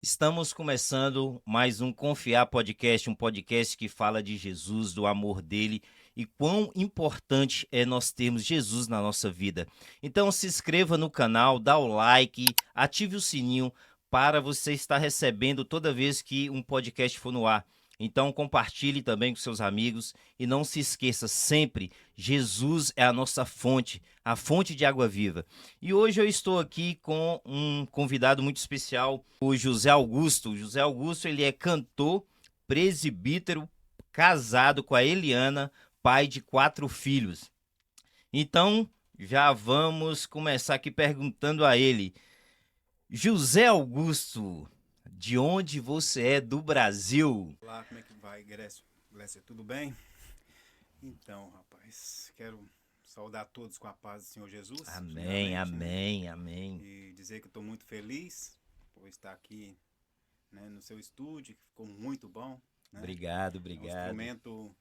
Estamos começando mais um Confiar Podcast, um podcast que fala de Jesus, do amor dele e quão importante é nós termos Jesus na nossa vida. Então se inscreva no canal, dá o like, ative o sininho para você estar recebendo toda vez que um podcast for no ar. Então compartilhe também com seus amigos e não se esqueça sempre, Jesus é a nossa fonte, a fonte de água viva. E hoje eu estou aqui com um convidado muito especial, o José Augusto. O José Augusto, ele é cantor, presbítero, casado com a Eliana, pai de 4 filhos. Então, já vamos começar aqui perguntando a ele: José Augusto, de onde você é do Brasil? Olá, como é que vai, Grécia? Glécia, tudo bem? Então, rapaz, quero saudar todos com a paz do Senhor Jesus, Amém, primeiramente, né? amém, amém. E dizer que estou muito feliz por estar aqui, né, no seu estúdio, que ficou muito bom, né? Obrigado, É um obrigado. instrumento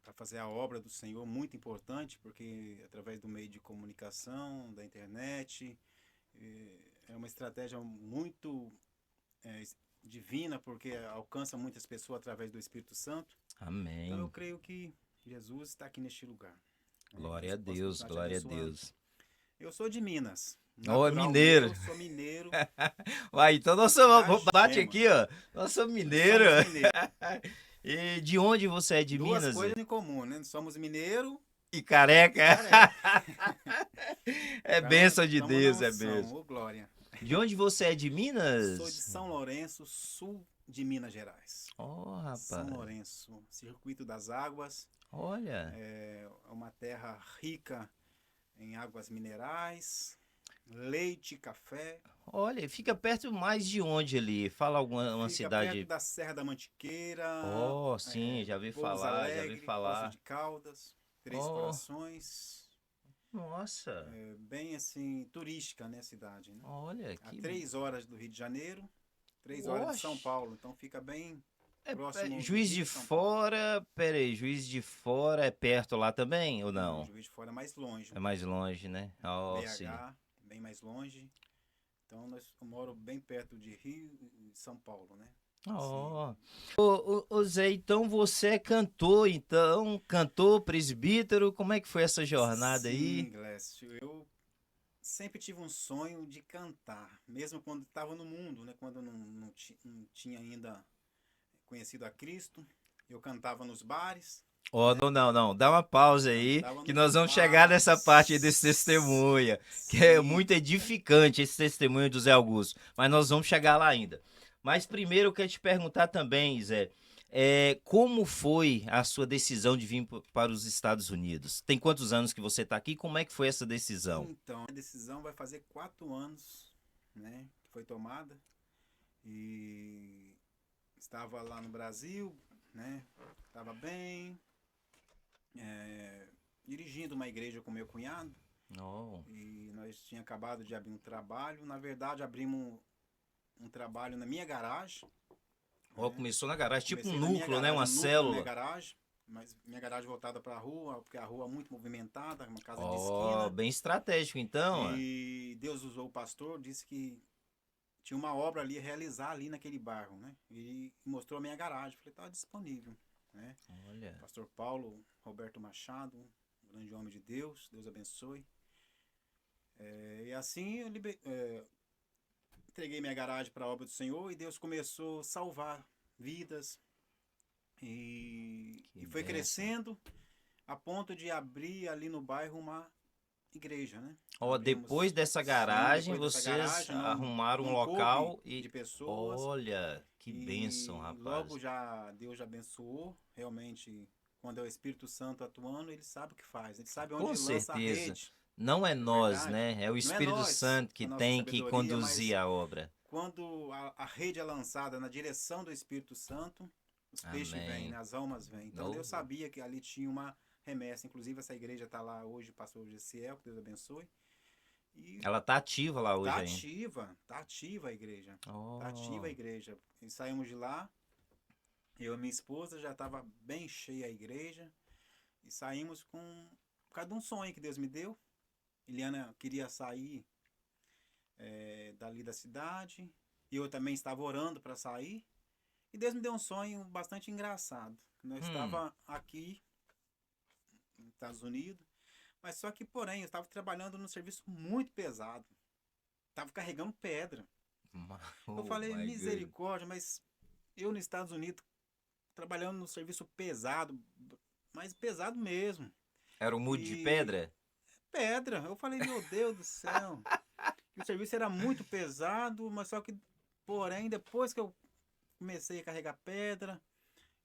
para fazer a obra do Senhor muito importante, porque através do meio de comunicação, da internet, é uma estratégia muito é, divina, porque alcança muitas pessoas através do Espírito Santo. Então eu Amém. creio que Jesus está aqui neste lugar, né? Que Glória Deus a possa Deus, continuar te glória a abençoando. Deus. Eu sou de Minas. Ó, é Natural mineiro. meu, sou mineiro Vai, então nós somos, da bate Gema. aqui, ó. Nós somos Nós mineiro. somos mineiros. E de onde você é de Duas Minas? coisas em comum, né? Somos mineiro E e careca. careca. É Então, bênção de estamos na Deus, é unção, bênção. ô glória. De onde você é de Sou de Minas? São Lourenço, sul de Minas Gerais. Oh, São rapaz. Lourenço, Circuito das Águas, Olha, é uma terra rica em águas minerais, leite, café. olha, fica perto mais de onde ali? Fala alguma uma Fica perto cidade. da Serra da Mantiqueira, Oh, sim, já vi Pouso falar, já vi Alegre, Poço falar. de Caldas, Três Oh, Corações. nossa. É bem assim, turística, né, a cidade, né? Olha A que. 3 horas do Rio de Janeiro, 3 horas de São Oxe. Paulo, então fica bem É, próximo do Juiz Rio de e São Paulo. Fora, peraí, Juiz de Fora é perto lá também ou Não, não? Juiz de Fora é mais longe É um mais pouco. longe, né? Oh, sim. BH, bem mais longe. Então eu moro bem perto de Rio e São Paulo, né? Assim, Oh. Ô, Zé, então você é cantor, então, cantor, presbítero, como é que foi essa jornada aí? sim, Glécio, eu sempre tive um sonho de cantar, mesmo quando estava no mundo, né? Quando eu não tinha ainda conhecido a Cristo, eu cantava nos bares, Oh, né? não, não, não, dá uma pausa aí, Cantava que nos nós vamos chegar nessa parte aí desse bares. testemunha, que é Sim, muito edificante esse testemunho do Zé Augusto, mas nós vamos chegar lá ainda. Mas primeiro eu quero te perguntar também, Zé, como foi a sua decisão de vir para os Estados Unidos? Tem quantos anos que você está aqui? Como é que foi essa decisão? então a decisão vai fazer 4 anos, né? Que foi tomada e estava lá no Brasil, né? Estava bem, dirigindo uma igreja com meu cunhado. Oh, E nós tínhamos acabado de abrir um trabalho. Na verdade, abrimos um trabalho na minha garagem, oh, né? começou na garagem, tipo um Comecei na minha núcleo, né? garagem, Uma um núcleo na minha célula. garagem, mas minha garagem voltada para a rua, porque a rua é muito movimentada, uma casa de Oh, esquina. bem estratégico então. Ó. E Deus usou o pastor, disse que tinha uma obra ali a realizar ali naquele bairro, né? E mostrou a minha garagem, falei, estava disponível, né? Olha. Pastor Paulo Roberto Machado, um grande homem de Deus, Deus abençoe. E assim eu entreguei minha garagem para a obra do Senhor e Deus começou a salvar vidas Que e foi benção. crescendo a ponto de abrir ali no bairro uma igreja, né? Ó, depois Abrimos, dessa sim, garagem, depois dessa vocês garagem, arrumaram um não coube local e de pessoas olha, que bênção, e logo rapaz. já Deus já abençoou, realmente, quando é o Espírito Santo atuando, ele sabe o que faz, ele sabe onde Com ele lança a certeza. rede, Não é é nós, verdade. né? É o Não é Espírito nós, Santo que a nossa tem que sabedoria, conduzir mas a obra. quando a rede é lançada na direção do Espírito Santo, os peixes vêm, né? Amém. As almas vêm. Então Deus Oh. sabia que ali tinha uma remessa. Inclusive essa igreja está lá hoje, pastor Gessiel, que Deus abençoe. E Ela tá ativa lá hoje ainda. tá ativa a igreja. Tá ativa a Oh, igreja. E saímos de lá, eu e minha esposa já estava bem cheia a igreja. E saímos por causa de um sonho que Deus me deu. Eliana queria sair dali da cidade. E eu também estava orando para sair. E Deus me deu um sonho bastante engraçado. Nós Hum, estava aqui nos Estados Unidos, mas só que, porém, eu estava trabalhando num serviço muito pesado. Estava carregando pedra. Eu oh falei, my God. misericórdia, mas eu nos Estados Unidos trabalhando no serviço pesado, mas pesado mesmo. Era um muro de E pedra? pedra, eu falei, meu Deus do céu. E o serviço era muito pesado, mas só que, porém, depois que eu comecei a carregar pedra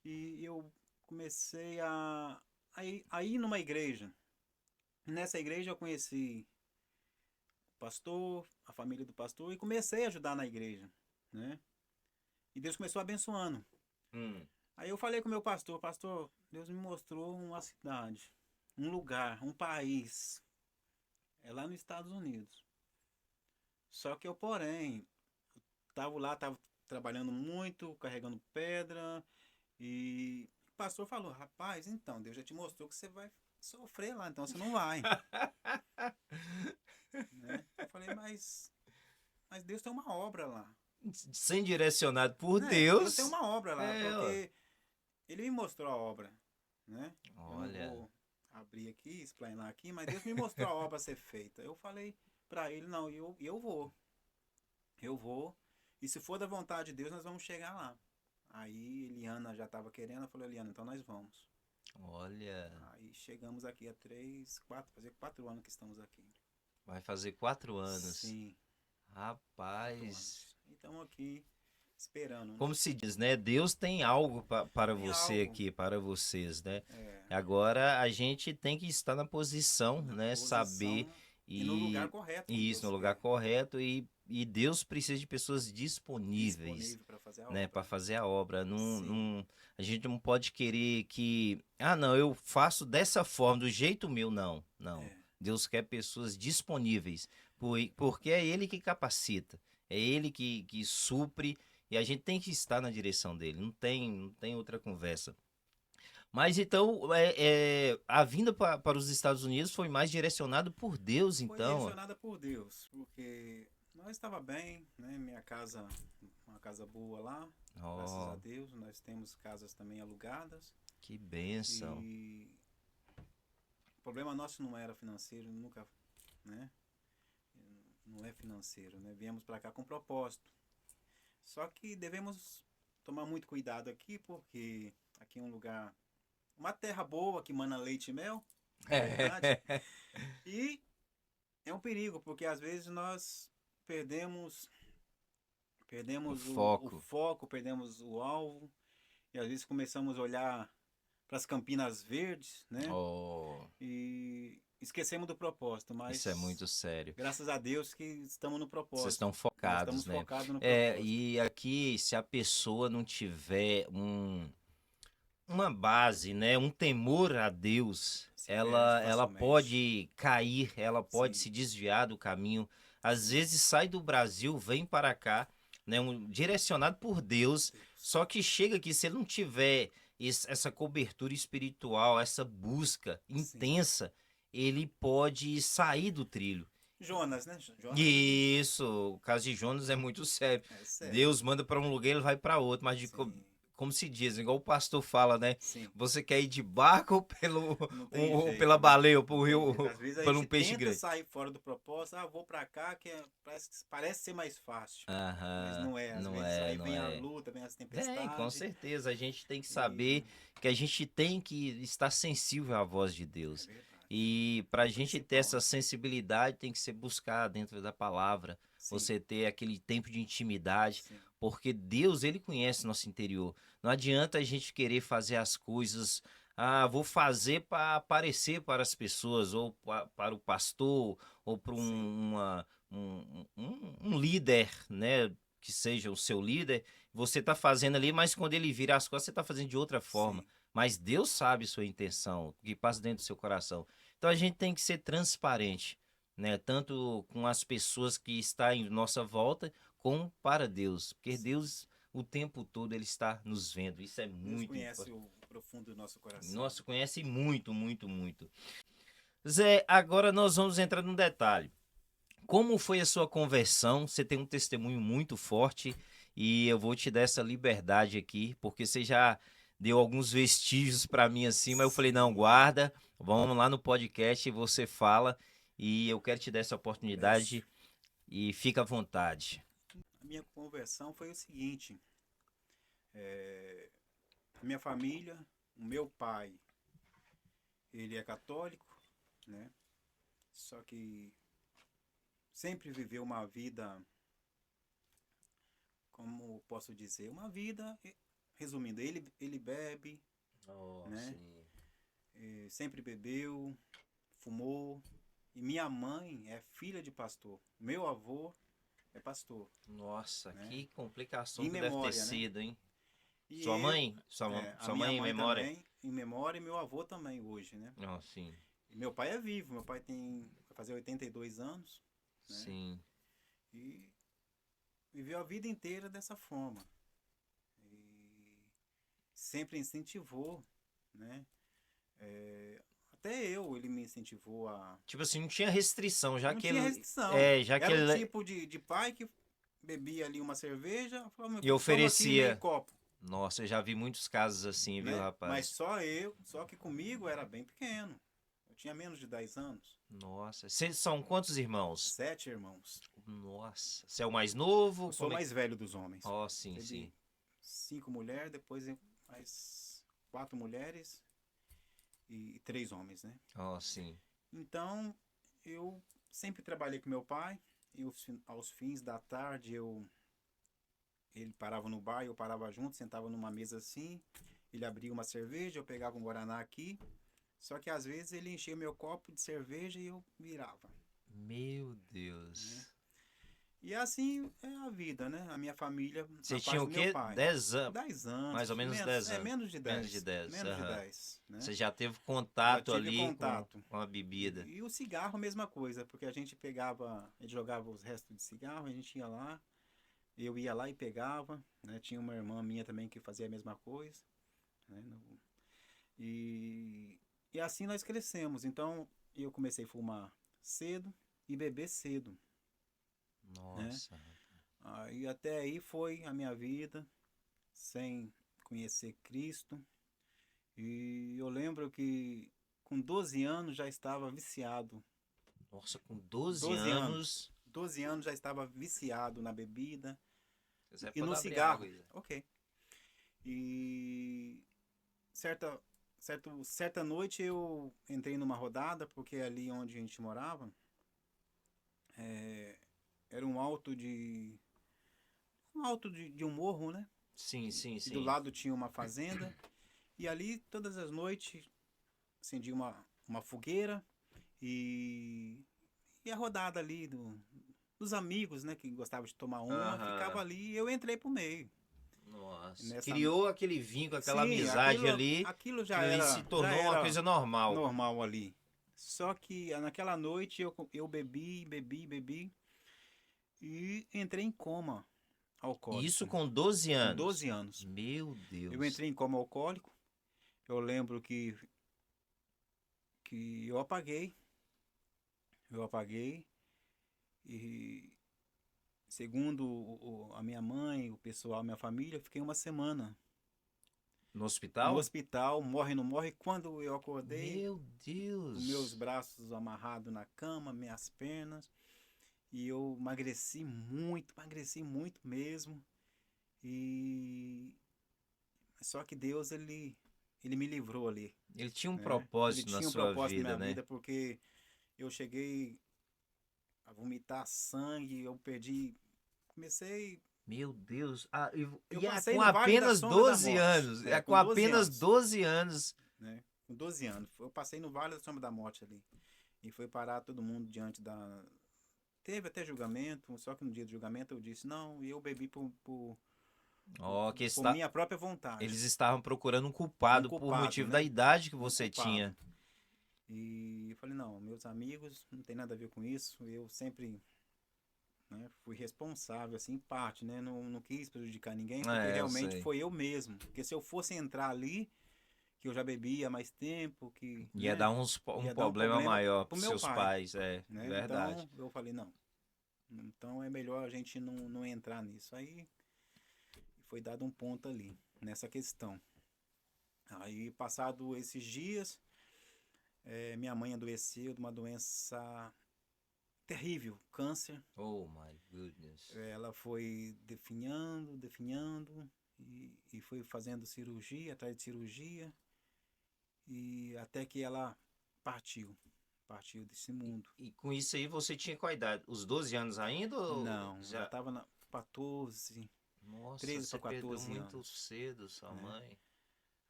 e eu comecei a ir numa igreja. Nessa igreja eu conheci o pastor, a família do pastor e comecei a ajudar na igreja, né? E Deus começou abençoando. Hum, Aí eu falei com o meu pastor, pastor, Deus me mostrou uma cidade, um lugar, um país. É lá nos Estados Unidos. Só que eu, porém, tava lá, tava trabalhando muito, carregando pedra, e o pastor falou, rapaz, então, Deus já te mostrou que você vai sofrer lá, então você não vai, né? Eu falei, mas Deus tem uma obra lá, sem direcionado por né? Deus tem Deus. uma obra lá, É, ó. porque Ele me mostrou a obra, né? Eu não Olha. vou abrir aqui, explanar aqui, mas Deus me mostrou a obra a ser feita. Eu falei para ele, não, eu vou, e se for da vontade de Deus, nós vamos chegar lá. Aí Eliana já estava querendo, eu falei, Eliana, então nós vamos. Olha. Aí chegamos aqui há 3, 4, fazer 4 anos que estamos aqui. Vai fazer 4 anos. Sim, 4 anos. Rapaz. E estamos aqui esperando, né? Como se diz, né? Deus tem algo para Tem você algo aqui, para vocês, né? é, Agora a gente tem que estar na posição, na né? Saber posição e no lugar e, correto que e isso no Deus lugar quer. correto e Deus precisa de pessoas disponíveis, Disponível para fazer a né? Para obra. fazer a obra. Não, Sim, não, a gente não pode querer que, ah, não, eu faço dessa forma, do jeito meu, não, não. é, Deus quer pessoas disponíveis, porque é Ele que capacita, é Ele que supre. E a gente tem que estar na direção dele, não tem outra conversa. Mas então, a vinda para os Estados Unidos foi mais direcionado por Deus, foi então. direcionada por Deus, porque nós estava bem, né? Minha casa, uma casa boa lá, graças a Ó, Deus. Nós temos casas também alugadas que bênção. e o problema nosso não era financeiro, nunca, né? Não é financeiro, né? Viemos para cá com propósito. Só que devemos tomar muito cuidado aqui, porque aqui é um lugar, uma terra boa que mana leite e mel, não é verdade? É, E é um perigo, porque às vezes nós perdemos o perdemos o foco. foco, perdemos o alvo, e às vezes começamos a olhar para as campinas verdes, né? Oh, E esquecemos do propósito, isso é mas muito sério. graças a Deus que estamos no Vocês propósito. estão Nós focados, estamos né? focados no É, propósito. e aqui, se a pessoa não tiver uma base, né, um temor a Deus, Se perde ela facilmente. pode cair, ela pode Sim, se desviar do caminho. Às sim. vezes sai do Brasil, vem para cá, né, direcionado por Deus, Deus. só que chega aqui, se ele não tiver essa cobertura espiritual, essa busca Sim. intensa, ele pode sair do trilho. Jonas, né? Jonas ele Isso, o caso de Jonas é muito sério. é sério. Deus manda para um lugar, ele vai para outro, mas Sim, como se diz, igual o pastor fala, né? sim. Você quer ir de barco ou Não tem ou pela jeito, né? baleia, ou Não pelo tem rio, jeito. Às vezes a pelo um gente peixe tenta grande? sair fora do propósito, ah, vou pra cá que parece ser mais fácil. Mas Aham, não é. Às não vezes é, aí não vem a é. luta, vem as Vem, com tempestades. certeza, a gente tem que E saber que a gente tem que estar sensível à voz de é Deus. verdade. E para a É o gente ter principal, essa né? sensibilidade, tem que ser buscar dentro da palavra, Sim, você ter aquele tempo de intimidade, sim, porque Deus, ele conhece nosso interior. Não adianta a gente querer fazer as coisas, ah, vou fazer para aparecer para as pessoas, ou para o pastor, ou para sim, um líder, né? Que seja o seu líder, você está fazendo ali, mas quando ele vira as costas, você está fazendo de outra forma. sim, Mas Deus sabe sua intenção, o que passa dentro do seu coração. Então a gente tem que ser transparente, né? Tanto com as pessoas que estão em nossa volta, como para Deus. Porque sim. Deus, o tempo todo, ele está nos vendo. Isso é Deus muito conhece importante. o profundo do nosso coração. Nossa, conhece muito, muito, muito. Zé, agora nós vamos entrar num detalhe. Como foi a sua conversão? Você tem um testemunho muito forte e eu vou te dar essa liberdade aqui, porque você já deu alguns vestígios para mim assim, mas eu falei, não, Sim, guarda, vamos lá no podcast e você fala e eu quero te dar essa peço. oportunidade e fica à vontade. A minha conversão foi o seguinte: é, a minha família, o meu pai, ele é católico, né? Só que sempre viveu uma vida, como posso dizer, uma vida, resumindo, ele bebe, Oh, né? sim. Sempre bebeu, fumou. E minha mãe é filha de pastor. Meu avô é pastor, Nossa, né? que complicação Em que deve ter memória, né? sido, hein? E Sua eu, mãe? Sua, a sua minha mãe em mãe memória? também, em memória, e meu avô também hoje, né? Oh, sim, E meu pai é vivo, meu pai vai fazer 82 anos, né? sim. E viveu a vida inteira dessa forma. E sempre incentivou, né? Até ele me incentivou a. Tipo assim, não tinha restrição, já Não que tinha ele. restrição. É, já que Era o ele. tipo de pai que bebia ali uma cerveja, falava, meu E filho, toma aqui meio oferecia. copo, Nossa, eu já vi muitos casos assim, viu, né? Mas rapaz? só que comigo era bem pequeno. Eu tinha menos de 10 anos. Nossa. Vocês são quantos irmãos? 7 irmãos. Nossa. Você é o mais novo? Eu sou o Como é que. mais velho dos homens. Oh, sim, sim. Teve 5 mulheres, depois mais 4 mulheres e 3 homens, né? Oh, sim. Então, eu sempre trabalhei com meu pai. E aos fins da tarde ele parava no bar, eu parava junto, sentava numa mesa assim. Ele abria uma cerveja, eu pegava um guaraná aqui. Só que às vezes ele enchia meu copo de cerveja e eu virava, Meu né? Deus. E assim é a vida, né? A minha família, Você a tinha parte o do meu quê? pai. 10 anos. 10 Mais ou anos, menos 10 anos. menos de Menos de 10, 10. menos de Aham. 10, né? Você já teve Já contato tive ali contato. com a bebida. E o cigarro, mesma coisa, porque a gente jogava os restos de cigarro, a gente ia lá, eu ia lá e pegava, né? Tinha uma irmã minha também que fazia a mesma coisa, né? E, e assim nós crescemos. Então eu comecei a fumar cedo e beber cedo, né? Nossa. E até aí foi a minha vida sem conhecer Cristo. E eu lembro que com 12 anos já estava viciado. Nossa, com 12 12 anos. anos. 12 anos já estava viciado na bebida Você e no pode abrir a água cigarro. aí. Ok. E certa, certa noite eu entrei numa rodada, porque ali onde a gente morava é, era um alto de um morro, né? Sim, sim, E do sim. lado tinha uma fazenda. E ali todas as noites acendia uma fogueira e, e a rodada ali dos amigos, né, que gostavam de tomar uma, ficava Aham. ali e eu entrei pro meio. Nossa. Nessa, Criou aquele vínculo, aquela sim, amizade ali, aquilo que ali se já tornou uma era coisa normal. normal ali. Só que naquela noite eu bebi e entrei em coma Isso alcoólico, com 12 com anos. 12 anos. Meu Eu Deus. entrei em coma alcoólico. Eu lembro que eu apaguei e segundo a minha mãe, o pessoal, minha família, eu fiquei uma semana No no hospital? hospital, morre não morre. Quando eu acordei, Meu com meus Deus. braços amarrados na cama, minhas pernas, e eu emagreci muito mesmo. E só que Deus ele me livrou ali, Ele tinha um né? Ele propósito na tinha um sua propósito na vida, minha né? vida porque eu cheguei a vomitar sangue, eu perdi, comecei. Meu Deus. Eu E é passei com no vale da apenas sombra da 12 morte. anos. É com Com 12 apenas anos, 12 anos. né? Com 12 anos. Eu passei no vale da sombra da morte ali. E foi parar todo mundo diante da. Teve até julgamento, só que no dia do julgamento eu disse, não, eu bebi por, Ó, que por está... minha própria eles vontade. estavam procurando um Um culpado por culpado, motivo da né? idade que Um você culpado. tinha. E eu falei, não, meus amigos, não tem nada a ver com isso. Eu sempre, né, fui responsável, assim, em parte, né? Não quis prejudicar ninguém, porque É, eu realmente sei. foi eu mesmo. Porque se eu fosse entrar ali, que eu já bebia há mais tempo, que, Ia né, dar um ia dar um problema problema maior pro pros meu seus pai, pais, é né? verdade. Então eu falei, não. Então é melhor a gente não entrar nisso. Aí foi dado um ponto ali, nessa questão. Aí, passado esses dias, minha mãe adoeceu de uma doença terrível, câncer. Oh, my goodness. Ela foi definhando, definhando, e foi fazendo cirurgia atrás de cirurgia, e até que ela partiu desse mundo. E com isso aí você tinha qual idade? Os 12 anos ainda ou Não, ela já? estava na 14, Nossa, 13 você para perdeu 14 muito anos, cedo sua né? mãe.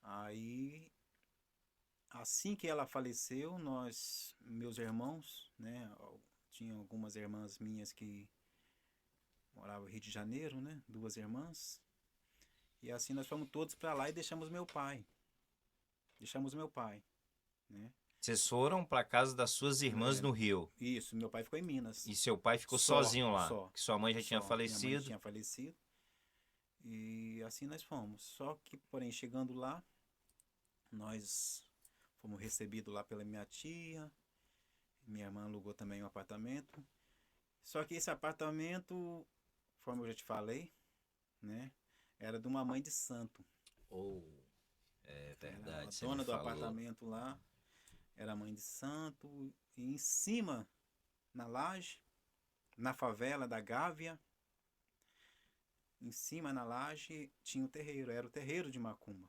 Aí, assim que ela faleceu, meus irmãos, né, tinha algumas irmãs minhas que moravam no Rio de Janeiro, né, duas irmãs, e assim nós fomos todos para lá e deixamos meu pai, né? Vocês foram para casa das suas irmãs no Rio Isso, meu pai ficou em Minas, e seu pai ficou só, sozinho lá, só, que sua mãe já tinha só. Minha mãe falecido. tinha falecido e assim nós fomos. Só que, porém, chegando lá, nós fomos recebidos lá pela minha tia. Minha irmã alugou também um apartamento. Só que esse apartamento, como eu já te falei, né, era de uma mãe de santo. Oh, é Era a verdade, você me dona do falou. apartamento lá, era mãe de santo. E em cima, na laje, na favela da Gávea, em cima na laje tinha o terreiro, era o terreiro de macumba.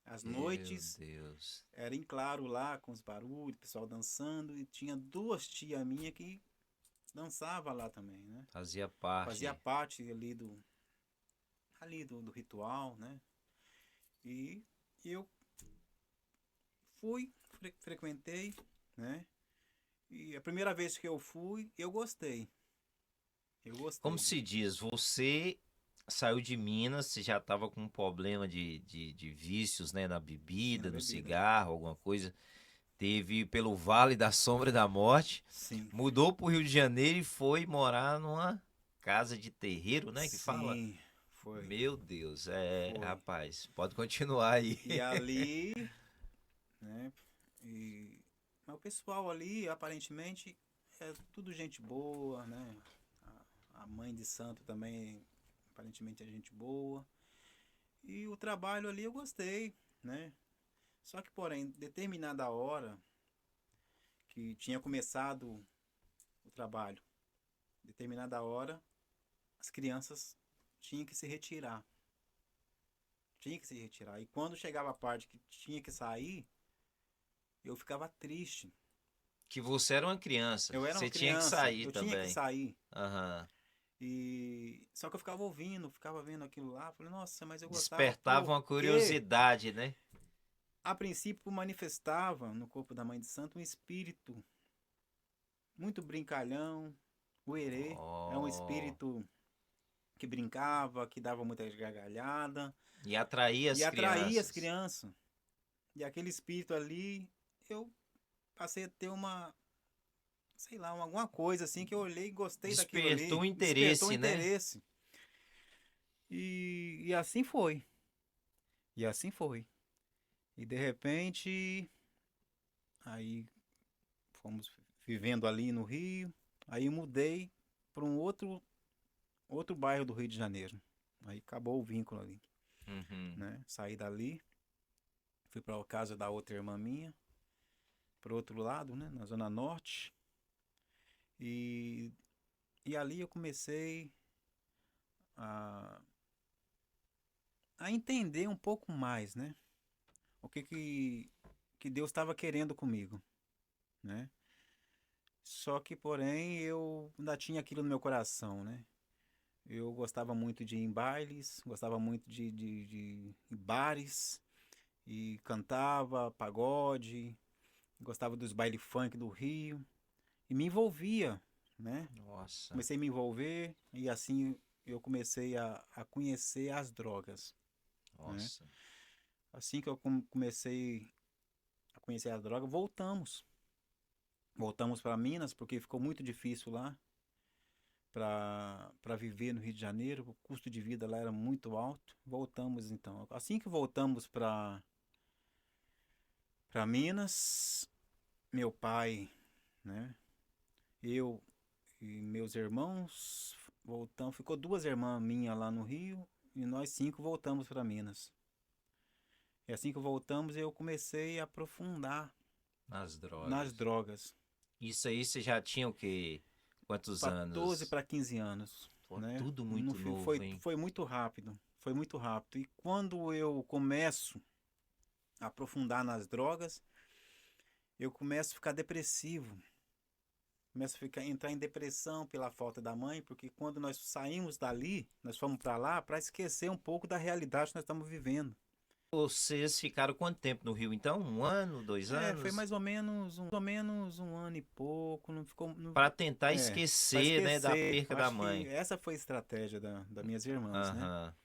Às Meu noites Deus. era em claro lá, com os barulhos, o pessoal dançando, e tinha duas tias minhas que dançava lá também, né? Fazia Fazia parte. parte ali do ritual, né? E eu fui, frequentei, né? E a primeira vez que eu fui, eu gostei. Eu Como gostei. se diz, você saiu de Minas, você já estava com um problema de vícios, né, na Sim, na bebida, no bebida. cigarro, alguma coisa. Teve pelo Vale da Sombra e da Morte, Sim. mudou para o Rio de Janeiro e foi morar numa casa de terreiro, né, que fala? Sim, foi. Meu Deus, Foi. rapaz, pode continuar aí. E ali, né? E mas o pessoal ali, aparentemente, é tudo gente boa, né? A mãe de santo também, aparentemente, é gente boa. E o trabalho ali eu gostei, né? Só que, porém, determinada hora que tinha começado o trabalho, determinada hora, as crianças tinham que se retirar. Tinha que se retirar. E quando chegava a parte que tinha que sair, eu ficava triste. Que você era uma criança, Eu era uma você tinha que criança, sair eu tinha que também. sair. Aham. E só que eu ficava ouvindo, ficava vendo aquilo lá, falei, nossa, mas eu gostava Despertava uma porque curiosidade, né? a princípio manifestava no corpo da Mãe de Santo um espírito muito brincalhão, o Herê, é um Oh. espírito que brincava, que dava muita gargalhada E atraía e as atraía as crianças. crianças. E aquele espírito ali, eu passei a ter uma, sei lá, alguma coisa assim que eu olhei e gostei daquilo Despertou ali, o despertou o interesse, né? interesse. E assim foi. E assim foi. E de repente, aí fomos vivendo ali no Rio, aí mudei para um outro bairro do Rio de Janeiro. Aí acabou o vínculo ali, Uhum. né? Saí dali, fui para a casa da outra irmã minha, para o outro lado, né, na Zona Norte. E, e ali eu comecei a, a entender um pouco mais, né? O que Deus estava querendo comigo, né? Só que, porém, eu ainda tinha aquilo no meu coração, né? Eu gostava muito de ir em bailes, gostava muito de ir bares, e cantava pagode, gostava dos baile funk do Rio, e me envolvia, né? Nossa, Comecei a me envolver, e assim eu comecei a conhecer as drogas, né? nossa. Assim que eu comecei a conhecer as drogas, voltamos para Minas, porque ficou muito difícil lá para viver no Rio de Janeiro, o custo de vida lá era muito alto. Voltamos então. Assim que voltamos para Minas, meu pai, né? Eu e meus irmãos voltamos. Ficou 2 irmãs minhas lá no Rio e nós 5 voltamos para Minas. E assim que voltamos, eu comecei a aprofundar Nas nas drogas. drogas. Isso aí você já tinha o quê? Quantos 14 anos? para 15 anos, Pô, né? tudo muito novo, Foi, hein? foi muito rápido. Foi muito rápido. E quando eu começo a aprofundar nas drogas, eu começo a ficar depressivo. Começo a entrar em depressão pela falta da mãe, porque quando nós saímos dali, nós fomos para lá para esquecer um pouco da realidade que nós estamos vivendo. Vocês ficaram quanto tempo no Rio, então? 1 ano, 2 Foi anos? mais ou menos um ano e pouco, não ficou, não, Para tentar para esquecer, né, da esquecer. perca da Acho que mãe. essa foi a estratégia das minhas irmãs, né? Aham.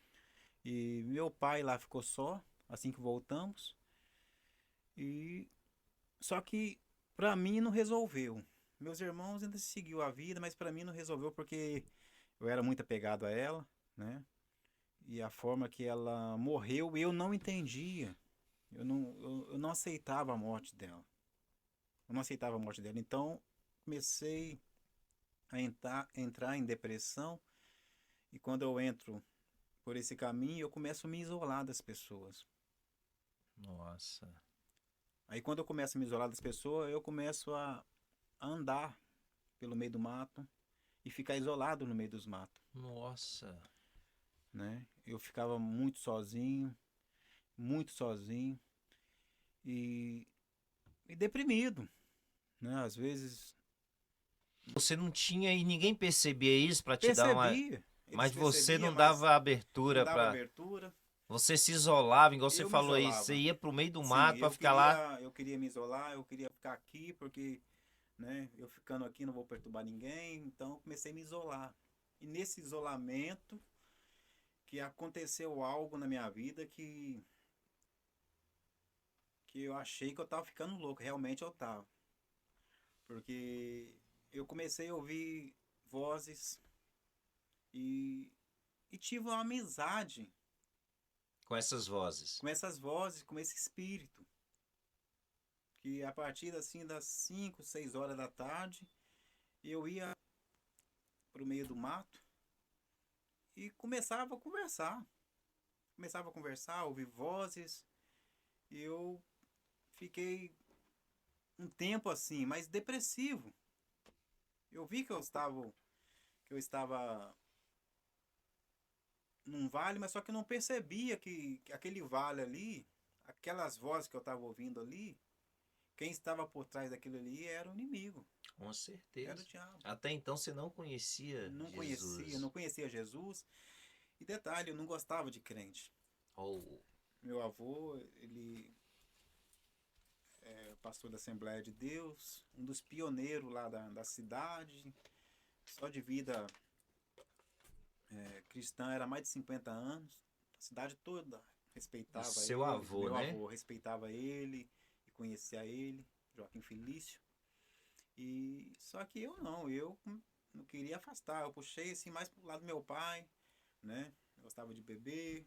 E meu pai lá ficou só, assim que voltamos. E só que para mim não resolveu. Meus irmãos ainda seguiu a vida, mas para mim não resolveu porque eu era muito apegado a ela, né? E a forma que ela morreu eu não entendia. Eu não aceitava a morte dela. Eu não aceitava a morte dela. Então comecei a entrar em depressão. E quando eu entro por esse caminho, eu começo a me isolar das pessoas. Nossa. Aí quando eu começo a me isolar das pessoas, eu começo a andar pelo meio do mato e ficar isolado no meio dos matos, Nossa. né? Eu ficava muito sozinho e, e deprimido, né? Às vezes Você não tinha e ninguém percebia isso para te dar uma. percebia, Mas eles você percebiam, não mas dava não abertura dava para. abertura. Você se isolava, igual você Eu me falou aí, você isolava. ia pro meio do Sim, mato para ficar lá. eu queria me isolar, eu queria ficar aqui porque, né, eu ficando aqui não vou perturbar ninguém, então eu comecei a me isolar. E nesse isolamento que aconteceu algo na minha vida que eu achei que eu tava ficando louco, realmente eu tava. Porque eu comecei a ouvir vozes e, e tive uma amizade Com essas vozes. com essas vozes, com esse espírito. Que a partir assim das 5, 6 horas da tarde, eu ia pro meio do mato e começava a conversar. Começava a conversar, ouvir vozes, e eu fiquei um tempo assim, mais depressivo. Eu vi que eu estava num vale, mas só que eu não percebia que aquele vale ali, aquelas vozes que eu estava ouvindo ali, quem estava por trás daquilo ali era o inimigo, Com era o certeza. diabo. Até então você não conhecia Não conhecia, Jesus. não conhecia Jesus. E detalhe, eu não gostava de crente. Ou Meu avô, ele é pastor da Assembleia de Deus, um dos pioneiros lá da cidade, só de vida cristã, era mais de 50 anos, a cidade toda o respeitava seu ele, avô, meu né? avô respeitava ele e conhecia ele, Joaquim Felício. E só que eu não queria afastar, eu puxei assim mais pro lado do meu pai, né? Eu gostava de beber.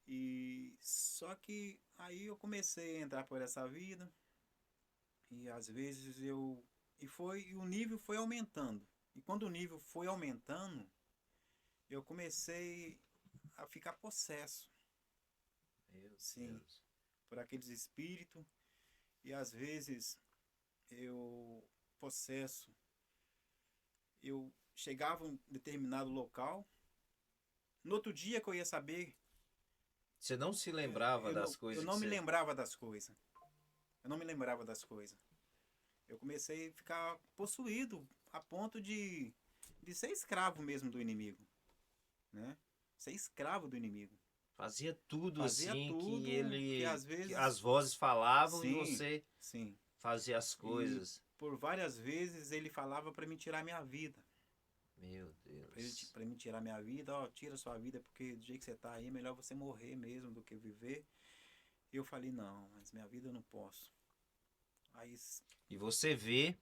E só que aí eu comecei a entrar por essa vida e às vezes e o nível foi aumentando. E quando o nível foi aumentando, eu comecei a ficar possesso, Meu sim, Deus. por aqueles espíritos e às vezes eu possesso, eu chegava em um determinado local, no outro dia que eu ia saber, Você não se lembrava das eu coisas que não me você. lembrava das coisas. Eu não me lembrava das coisas. Eu comecei a ficar possuído a ponto de ser escravo mesmo do inimigo, né? Ser escravo do inimigo. Fazia tudo Fazia assim que tudo que ele. às Que as vezes, vozes falavam e sim, você sim. fazia as E coisas. por várias vezes ele falava para me tirar minha vida. Meu Deus. Para me tirar minha vida, ó, tira sua vida porque do jeito que você tá aí, é melhor você morrer mesmo do que viver. E eu falei, não, mas minha vida eu não posso. Aí E você vê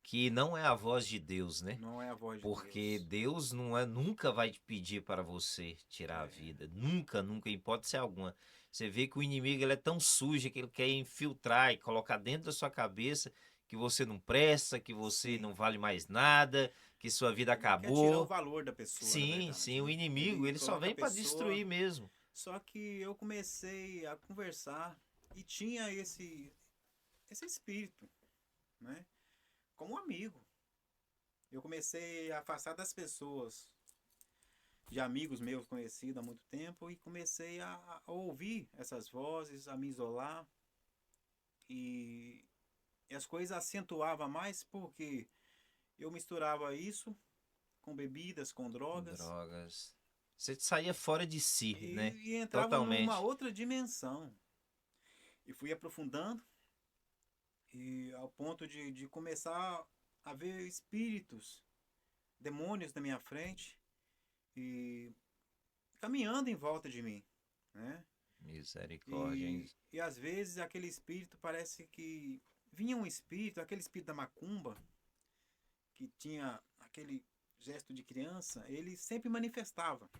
que não é a voz de Deus, né? não é a voz de Porque Deus. Deus não é, nunca vai te pedir para você tirar a É, vida. Nunca, nunca, em hipótese alguma. Você vê que o inimigo ele é tão sujo que ele quer infiltrar e colocar dentro da sua cabeça que você não presta, que você sim, não vale mais nada, que sua vida Ele quer tirar o acabou. valor da pessoa, na Sim, verdade, sim, o né? inimigo, Ele ele só coloca a vem para pessoa. destruir mesmo. Só que eu comecei a conversar e tinha esse espírito, né? Como um amigo. Eu comecei a afastar das pessoas, de amigos meus conhecidos há muito tempo, e comecei a ouvir essas vozes, a me isolar. E, e as coisas acentuavam mais porque eu misturava isso com bebidas, com drogas, Drogas. Você saía fora de si, né? e entrava numa Totalmente. outra dimensão. E fui aprofundando, e ao ponto de começar a ver espíritos, demônios na minha frente e caminhando em volta de mim, né? Misericórdia, hein? E às vezes aquele espírito parece que vinha um espírito, aquele espírito da macumba, que tinha aquele gesto de criança, ele sempre manifestava.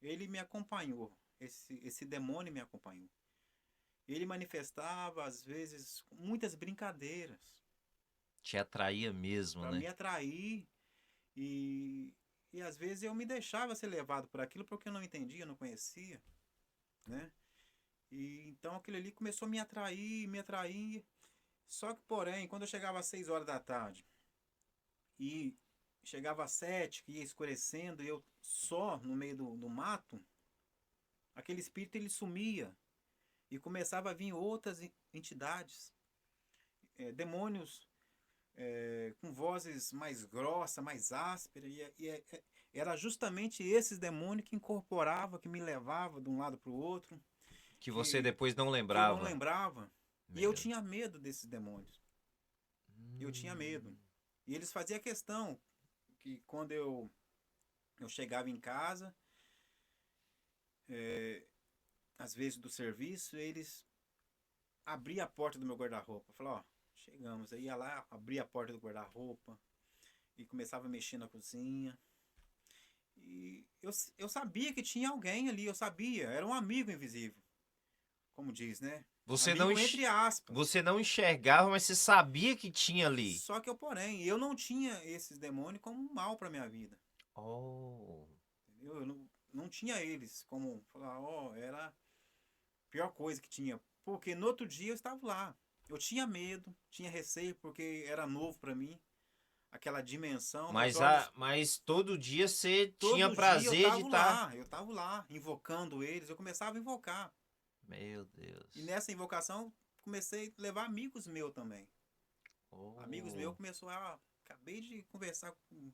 Ele me acompanhou, esse demônio me acompanhou. Ele manifestava, às vezes, muitas brincadeiras Te atraía mesmo, para né? me atrair e, e às vezes eu me deixava ser levado por aquilo porque eu não entendia, não conhecia, né? E então aquilo ali começou a me atrair, me atrair. Só que, porém, quando eu chegava às 6 horas da tarde e chegava às 7, que ia escurecendo, e eu só no meio do mato, aquele espírito ele sumia e começava a vir outras entidades, demônios com vozes mais grossas, mais ásperas, era justamente esses demônios que incorporava, que me levava de um lado para o outro, Que você que, depois não que eu não lembrava. lembrava. E eu Meu. tinha medo desses demônios. Eu tinha medo. E eles faziam questão que quando eu chegava em casa, às vezes do serviço, eles abriam a porta do meu guarda-roupa. Falavam, ó, chegamos. Aí ia lá, abria a porta do guarda-roupa e começava a mexer na cozinha. E eu sabia que tinha alguém ali, eu sabia, era um amigo invisível, como diz, né? Você não, Amigo entre aspas. você não enxergava, mas você sabia que tinha ali. Só que eu não tinha esses demônios como um mal para minha vida. Oh. Entendeu? Eu não tinha eles como falar, ó, era a pior coisa que tinha. Porque no outro dia eu estava lá. Eu tinha medo, tinha receio, porque era novo para mim, aquela dimensão, meus olhos. Mas todo dia você tinha Todo dia prazer de estar. eu estava lá, invocando eles, eu começava a invocar. Meu E Deus. nessa invocação comecei a levar amigos meus também. Amigos meus Oh. começou a. Acabei de conversar com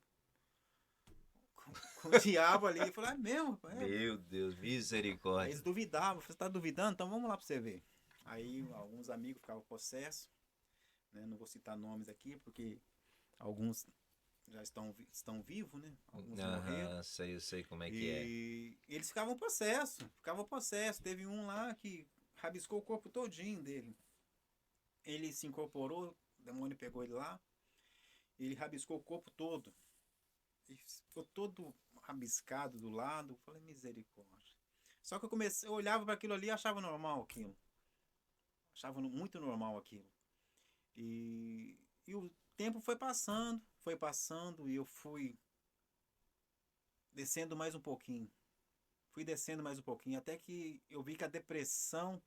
o diabo ali. E falei, é mesmo, rapaz? Meu Deus, Aí misericórdia. eles duvidavam, você está duvidando? Então vamos lá para você ver. Aí alguns amigos ficavam possessos, né? Não vou citar nomes aqui, porque alguns já estão vivos, né? Alguns morreram. Aham, sei, eu sei como é que é. E eles ficavam possessos, ficavam possessos. Teve um lá que rabiscou o corpo todinho dele. Ele se incorporou, o demônio pegou ele lá, ele rabiscou o corpo todo. E ficou todo rabiscado do lado. Eu falei, misericórdia. Só que eu olhava para aquilo ali e achava normal aquilo. Achava muito normal aquilo. E o tempo foi passando, e eu fui descendo mais um pouquinho. Fui descendo mais um pouquinho, até que eu vi que a depressão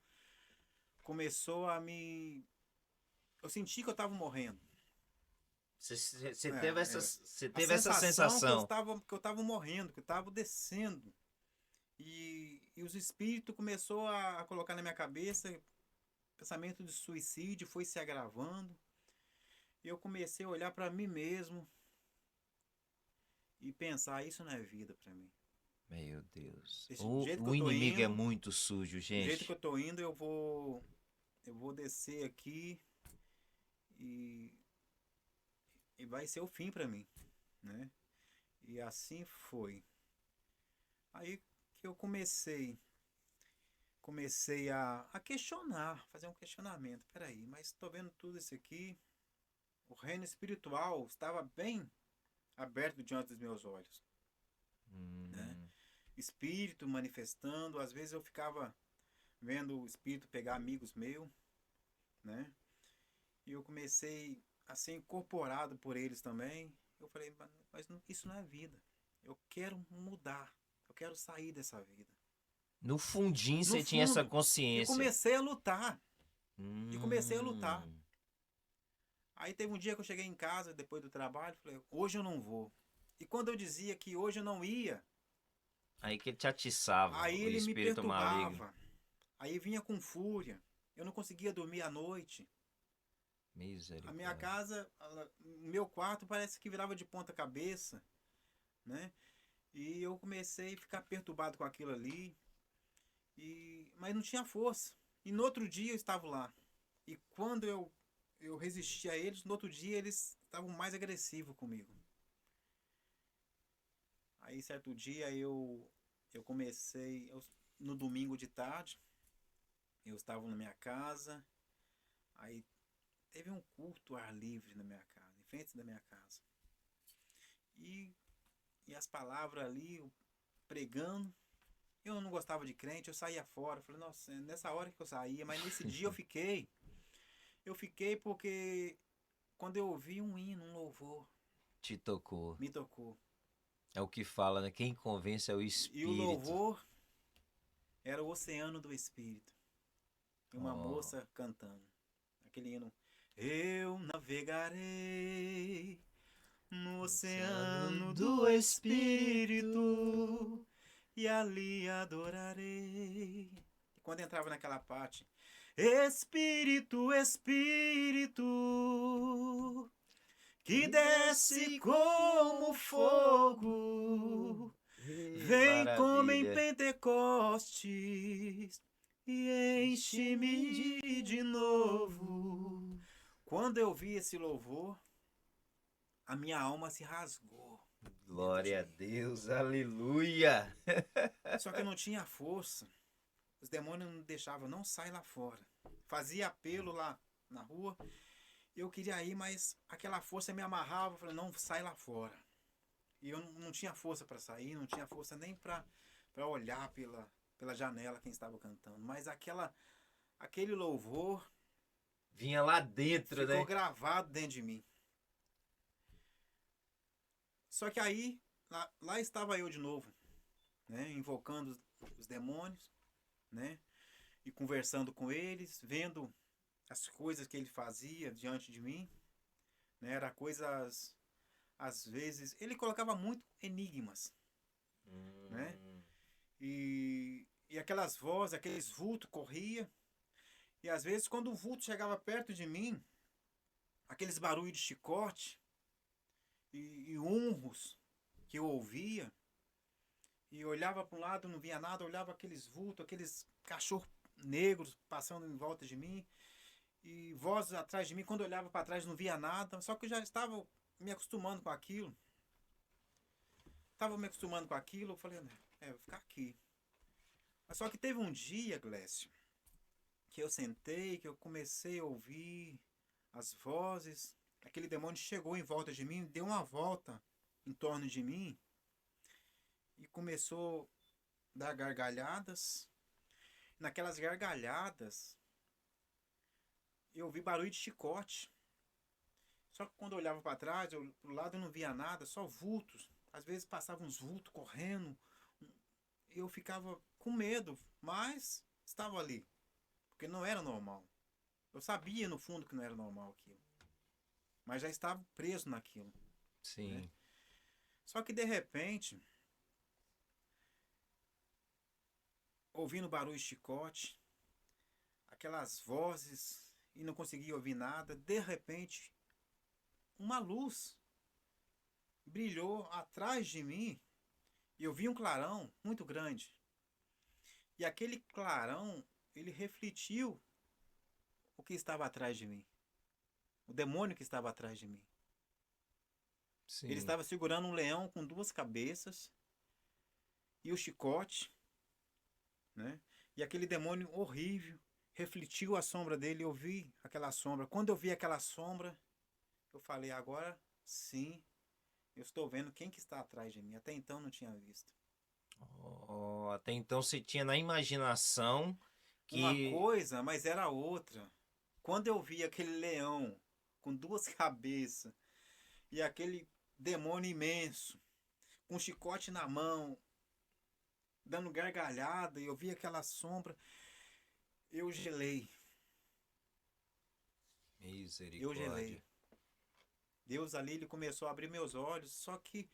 começou a me. Eu senti que eu estava morrendo. Você A teve essa sensação sensação. que eu estava morrendo, que eu estava descendo. E os espíritos começou a colocar na minha cabeça pensamento de suicídio, foi se agravando. E eu comecei a olhar para mim mesmo e pensar, isso não é vida para mim. Meu Deus. Do jeito que eu tô Inimigo é indo, muito sujo, do jeito que gente. eu tô indo, eu vou descer aqui e, e vai ser o fim para mim, né? E assim foi. Aí que eu comecei a questionar, fazer um questionamento. Peraí, mas estou vendo tudo isso aqui. O reino espiritual estava bem aberto diante dos meus olhos, né? Hum, Espírito manifestando, às vezes eu ficava vendo o espírito pegar amigos meus, né? E eu comecei a ser incorporado por eles também. eu falei, mas isso não é vida. Eu quero mudar. Eu quero sair dessa vida. No fundinho No você tinha essa fundo. E consciência. comecei a lutar. E comecei a lutar. Hum. Aí teve um dia que eu cheguei em casa, depois do trabalho, falei, hoje eu não vou. E quando eu dizia que hoje eu não ia, Aí que ele te atiçava, aí o ele me espírito maligno. perturbava. Aí vinha com fúria. Eu não conseguia dormir à noite. A minha Misericórdia. casa, o meu quarto parece que virava de ponta cabeça, né? E eu comecei a ficar perturbado com aquilo ali, mas não tinha força. E no outro dia eu estava lá. E quando eu resisti a eles, no outro dia eles estavam mais agressivos comigo. Aí certo dia eu comecei, no domingo de tarde, eu estava na minha casa, aí teve um culto ar livre na minha casa, em frente da minha casa. E, e as palavras ali, eu pregando, eu não gostava de crente, eu saía fora, falei, nossa, é nessa hora que eu saía, mas nesse dia eu fiquei porque quando eu ouvi um hino, um louvor, Te tocou. me tocou. É o que fala, né? Quem convence é o E o espírito. louvor era o Oceano do Espírito. E uma Oh. moça cantando. Aquele hino. Eu navegarei no oceano do Espírito e ali adorarei. E quando entrava naquela parte, Espírito, Espírito, que desce como fogo, vem como em Maravilha. Pentecostes e enche-me de novo. Quando eu vi esse louvor, a minha alma se rasgou dentro de Glória a mim. Deus, aleluia. Só que eu não tinha força. Os demônios não deixavam, não sai lá fora. Fazia apelo lá na rua. Eu queria ir, mas aquela força me amarrava. Eu falei, não, sai lá fora. E eu não tinha força para sair, não tinha força nem para olhar pela janela quem estava cantando. Mas aquele louvor Vinha lá dentro, ficou né? gravado dentro de mim. Só que aí, lá estava eu de novo, né? Invocando os demônios, né? E conversando com eles, vendo as coisas que ele fazia diante de mim, né? Era coisas, às vezes, ele colocava muito enigmas, né? Hum. E aquelas vozes, aqueles vultos corria. E às vezes quando o vulto chegava perto de mim, aqueles barulhos de chicote e urros que eu ouvia, e olhava para um lado, não via nada, olhava aqueles vultos, aqueles cachorros negros passando em volta de mim, e vozes atrás de mim, quando eu olhava para trás não via nada, só que eu já estava me acostumando com aquilo. Estava me acostumando com aquilo, eu falei, vou ficar aqui. Mas só que teve um dia, Glécio, que eu sentei, que eu comecei a ouvir as vozes. Aquele demônio chegou em volta de mim, deu uma volta em torno de mim e começou a dar gargalhadas. Naquelas gargalhadas, eu ouvi barulho de chicote. Só que quando eu olhava para trás, pro lado eu não via nada, só vultos. Às vezes passavam uns vultos correndo. Eu ficava com medo, mas estava ali, porque não era normal. Eu sabia no fundo que não era normal aquilo, mas já estava preso naquilo, né? Sim. Só que de repente, ouvindo barulho de chicote, aquelas vozes e não conseguia ouvir nada, de repente, uma luz brilhou atrás de mim e eu vi um clarão muito grande. E aquele clarão, ele refletiu o que estava atrás de mim, o demônio que estava atrás de mim. Ele Sim. estava segurando um leão com duas cabeças e o chicote, né? E aquele demônio horrível refletiu a sombra dele. Eu vi aquela sombra. Quando eu vi aquela sombra, eu falei, agora sim, eu estou vendo quem que está atrás de mim. Até então não tinha visto. Oh, até então você tinha na imaginação Uma que. coisa, mas era outra. Quando eu vi aquele leão com duas cabeças e aquele demônio imenso, com um chicote na mão, dando gargalhada, e eu vi aquela sombra, eu gelei, eu Misericórdia. gelei. Deus ali, ele começou a abrir meus olhos, só que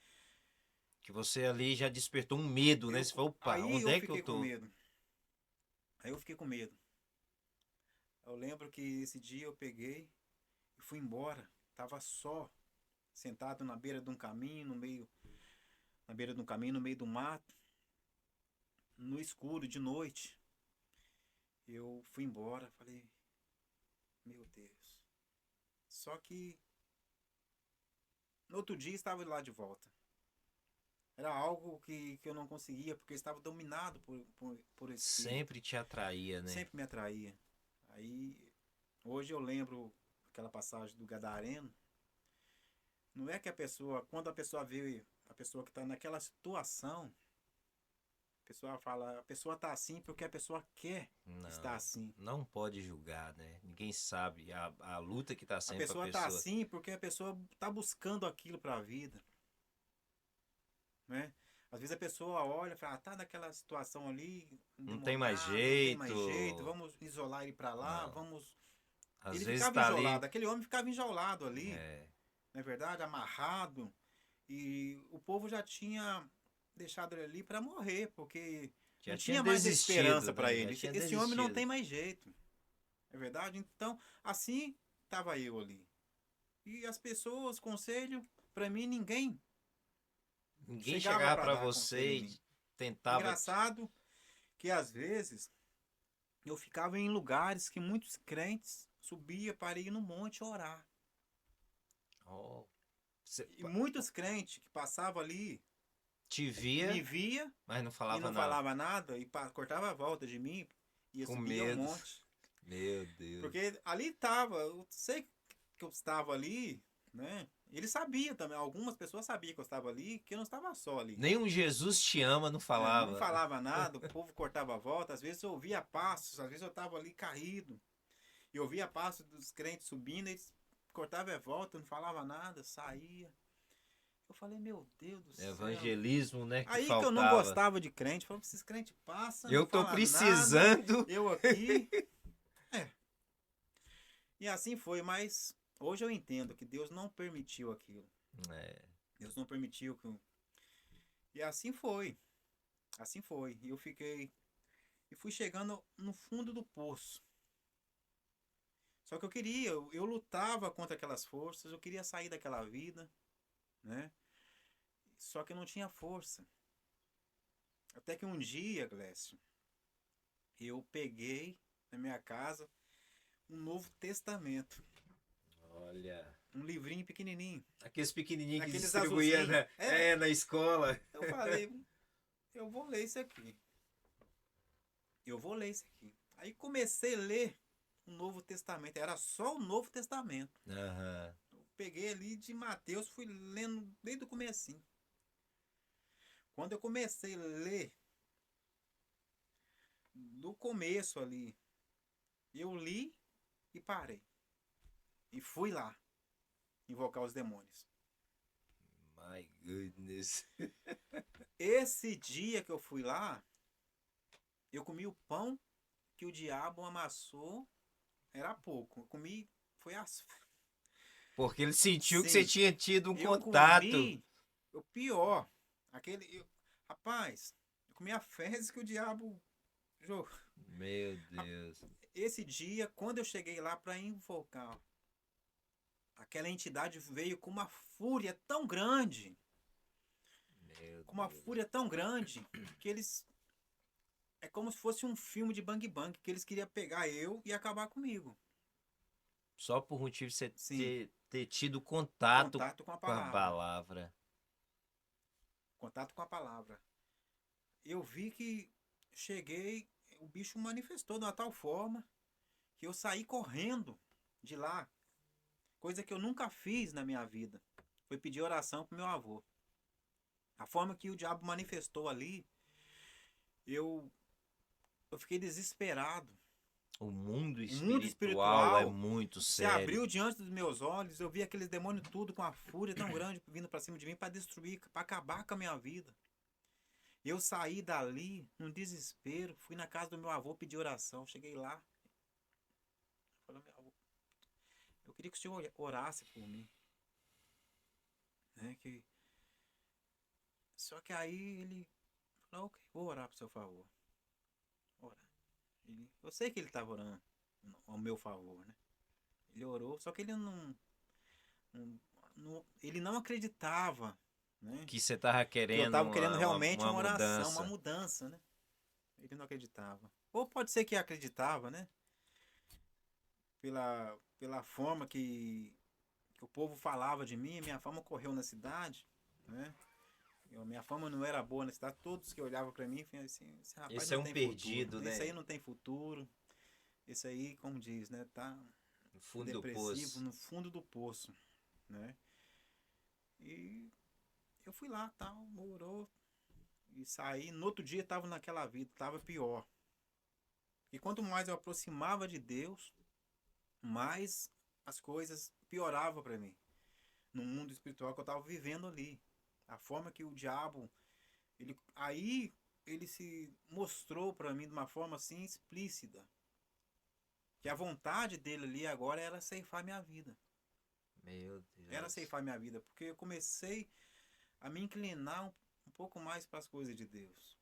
Que você ali já despertou um medo, né? Você falou, opa, aí onde eu é que eu fiquei com tô? medo. Aí eu fiquei com medo. Eu lembro que esse dia eu peguei e fui embora. Tava só, sentado na beira de um caminho, na beira de um caminho, no meio do mato, no escuro, de noite. Eu fui embora, falei, meu Deus. Só que no outro dia estava lá de volta. Era algo que eu não conseguia, porque eu estava dominado por esse espírito. Sempre te atraía, né? Sempre me atraía. Aí, hoje eu lembro aquela passagem do Gadareno. Não é que a pessoa, quando a pessoa vê a pessoa que está naquela situação, a pessoa fala, a pessoa está assim porque a pessoa quer estar Não, assim. não pode julgar, né? Ninguém sabe a luta que tá A sendo pra pessoa está pessoa. assim porque a pessoa está buscando aquilo para a vida, né? Às vezes a pessoa olha e fala, ah, tá naquela situação ali, Não tem mais endemoniado, não tem mais jeito, jeito. vamos isolar ele para lá, Não. vamos. Às Ele vezes ficava tá ali. enjaulado, aquele homem ficava enjaulado ali, É, não é verdade? Amarrado. E o povo já tinha deixado ele ali para morrer, porque já não tinha tinha mais desistido, esperança para né? Já ele. tinha Esse homem não desistido. tem mais jeito, é verdade? Então, assim estava eu ali. E as pessoas, conselho, para mim ninguém Ninguém chegava chegava para pra dar conselho em você mim. e tentava. Engraçado que às vezes eu ficava em lugares que muitos crentes subia para ir no monte orar. Ó, você E muitos crentes que passavam ali te me via, via mas não e falava não nada. falava nada e cortava a volta de mim e ia Com subir ao medo. monte. Meu Deus. Porque ali estava, eu sei que eu estava ali, né? Ele sabia também, algumas pessoas sabiam que eu estava ali, que eu não estava só ali. Nem um Jesus te ama não É, não falava. falava nada, o povo cortava a volta, às vezes eu ouvia passos, às vezes eu estava ali caído. E eu ouvia passos dos crentes subindo, eles cortavam a volta, não falava nada, saía. Eu falei, meu Deus do céu. Evangelismo, né, que Aí que eu não faltava. gostava de crente, falei, esses crentes passam, não Eu tô fala nada, precisando. eu aqui. É, e assim foi, mas hoje eu entendo que Deus não permitiu aquilo. É, Deus não permitiu que. E assim foi. Assim foi. E eu fiquei. E fui chegando no fundo do poço. Só que eu queria, eu lutava contra aquelas forças, eu queria sair daquela vida, né? Só que eu não tinha força. Até que um dia, Glécio, eu peguei na minha casa um Novo Testamento. olha. Um livrinho pequenininho. Aqueles pequenininhos que Aqueles distribuía azulzinhos. É, na escola. eu falei, eu vou ler isso aqui. Eu vou ler isso aqui. Aí comecei a ler o Novo Testamento. Era só o Novo Testamento. Aham. Eu peguei ali de Mateus, fui lendo desde o comecinho. Quando eu comecei a ler, do começo ali, eu li e parei. E fui lá invocar os demônios. My goodness. Esse dia que eu fui lá, eu comi o pão que o diabo amassou, era pouco. Eu comi, foi as. Porque ele sentiu que você Sim, tinha tido um eu contato. comi o pior. Aquele. Rapaz, eu comi a fezes que o diabo jogou. Meu Deus. Esse dia, quando eu cheguei lá para invocar, aquela entidade veio com uma fúria tão grande, Meu com uma Deus. fúria tão grande, que eles. É como se fosse um filme de Bang Bang, que eles queriam pegar eu e acabar comigo. Só por motivo de você Sim, ter tido contato contato com a com a palavra. palavra. Contato com a palavra. Eu vi que cheguei, o bicho manifestou de uma tal forma que eu saí correndo de lá. Coisa que eu nunca fiz na minha vida. Foi pedir oração pro meu avô. A forma que o diabo manifestou ali, eu, eu fiquei desesperado. O mundo O mundo espiritual é espiritual muito se sério. abriu diante dos meus olhos. Eu vi aqueles demônios tudo com a fúria tão grande vindo para cima de mim para destruir, para acabar com a minha vida. Eu saí dali num desespero, fui na casa do meu avô pedir oração. Cheguei lá, falei, meu avô, eu queria que o senhor orasse por mim, né? Só que aí ele falou, ok, vou orar pro seu favor. Orar. Eu sei que ele estava orando ao meu favor, né? Ele orou, só que ele não, ele não acreditava, né? Que você tava Que eu querendo estava querendo realmente uma uma oração, uma mudança. mudança, né? Ele não acreditava. Ou pode ser que acreditava, né? Pela forma que o povo falava de mim, minha fama correu na cidade, né? Minha fama não era boa na cidade, todos que olhavam para mim falavam assim, esse rapaz Esse é não um tem futuro, perdido, esse aí né? não tem futuro, esse aí, como diz, né, tá No fundo do depressivo poço. no fundo do poço, né? E eu fui lá, tal, morou e saí, no outro dia tava naquela vida, tava pior. E quanto mais eu aproximava de Deus, mais as coisas pioravam para mim, no mundo espiritual que eu tava vivendo ali. A forma que o diabo aí ele se mostrou para mim de uma forma assim explícita, que a vontade dele ali agora era ceifar minha vida. Meu Era Deus. ceifar minha vida, porque eu comecei a me inclinar um pouco mais para as coisas de Deus.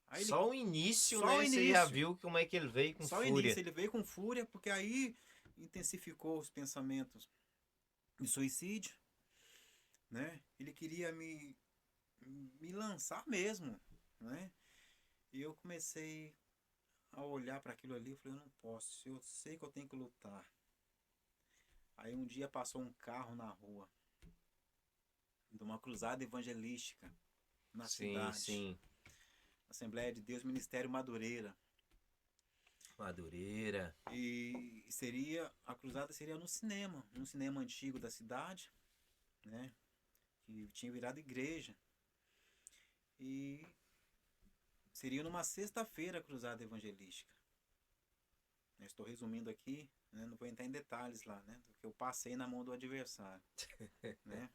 Aí ele Só o início, só o né? Você já início, viu como é que ele veio com só o início fúria. ele veio com fúria, porque aí intensificou os pensamentos de suicídio, né? Ele queria me lançar mesmo, né? E eu comecei a olhar para aquilo ali, eu falei, eu não posso, eu sei que eu tenho que lutar. Aí um dia passou um carro na rua, de uma cruzada evangelística na Sim, cidade, sim. Assembleia de Deus, Ministério Madureira. Madureira. E a cruzada seria no cinema, um cinema antigo da cidade, né? Que tinha virado igreja. E seria numa sexta-feira a cruzada evangelística. Eu estou resumindo aqui, né? Não vou entrar em detalhes lá, né? Do que eu passei na mão do adversário, né?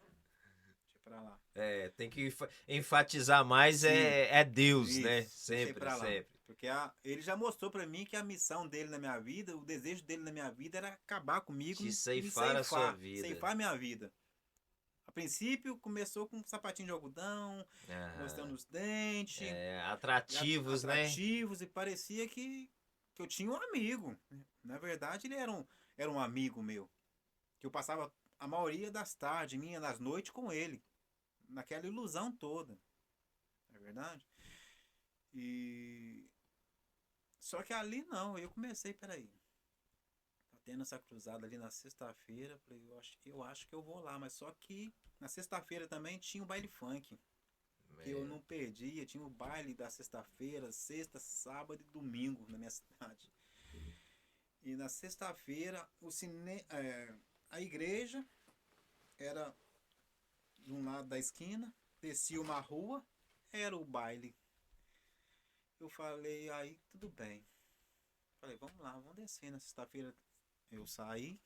Deixa pra lá. É, tem que enfatizar mais Sim, é Deus, né? isso. Deixei Sempre, pra lá. sempre. Porque ele já mostrou pra mim que a missão dele na minha vida, o desejo dele na minha vida era acabar comigo, Te me ceifar a sua ceifar, vida. ceifar minha vida. A princípio começou com um sapatinho de algodão, mostrando Aham. os dentes, É, atrativos, né? atrativos, e parecia que eu tinha um amigo. Na verdade, ele era um amigo meu. Que eu passava a maioria das tardes, minha, das noites com ele. Naquela ilusão toda. Não é verdade? E. Só que ali não, eu comecei, peraí. Tá tendo essa cruzada ali na sexta-feira. Falei, eu acho que eu vou lá. Mas só que na sexta-feira também tinha o baile funk. Que eu É, não perdia. Tinha o baile da sexta-feira, sexta, sábado e domingo na minha cidade. E na sexta-feira, a igreja era de um lado da esquina, descia uma rua, era o baile. Eu falei, aí tudo bem. Falei, vamos lá, vamos descer. Na sexta-feira eu saí.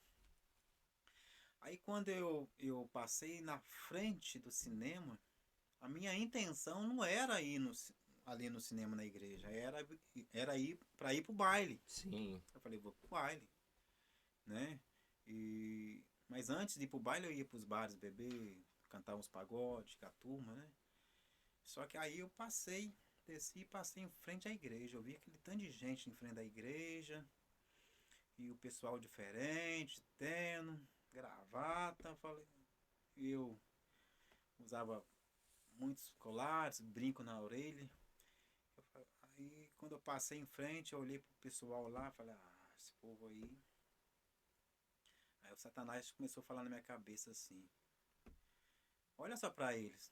Aí quando eu passei na frente do cinema, a minha intenção não era ali no cinema na igreja, era ir para ir pro baile. sim. Eu falei, vou pro baile, né? Mas antes de ir pro baile eu ia pros bares beber, cantar uns pagodes com a turma, né? Só que aí eu desci e passei em frente à igreja. Eu vi aquele tanto de gente em frente à igreja. E o pessoal diferente, terno, gravata. Falei, eu usava muitos colares, brinco na orelha. Aí quando eu passei em frente, eu olhei pro pessoal lá, falei, esse povo aí. Aí o Satanás começou a falar na minha cabeça assim, olha só pra eles,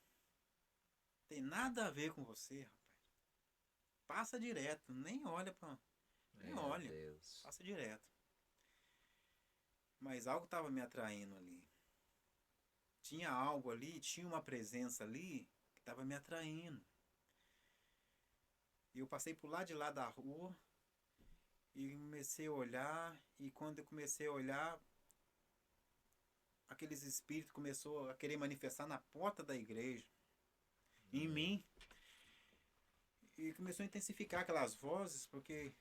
tem nada a ver com você, rapaz. Passa direto, nem olha pra. Nem Meu olha, Deus. passa direto. Mas algo estava me atraindo ali. Tinha algo ali, tinha uma presença ali que estava me atraindo. E eu passei por lá de lá da rua E comecei a olhar, e quando eu comecei a olhar, aqueles espíritos começou a querer manifestar na porta da igreja, em mim, e começou a intensificar aquelas vozes, porque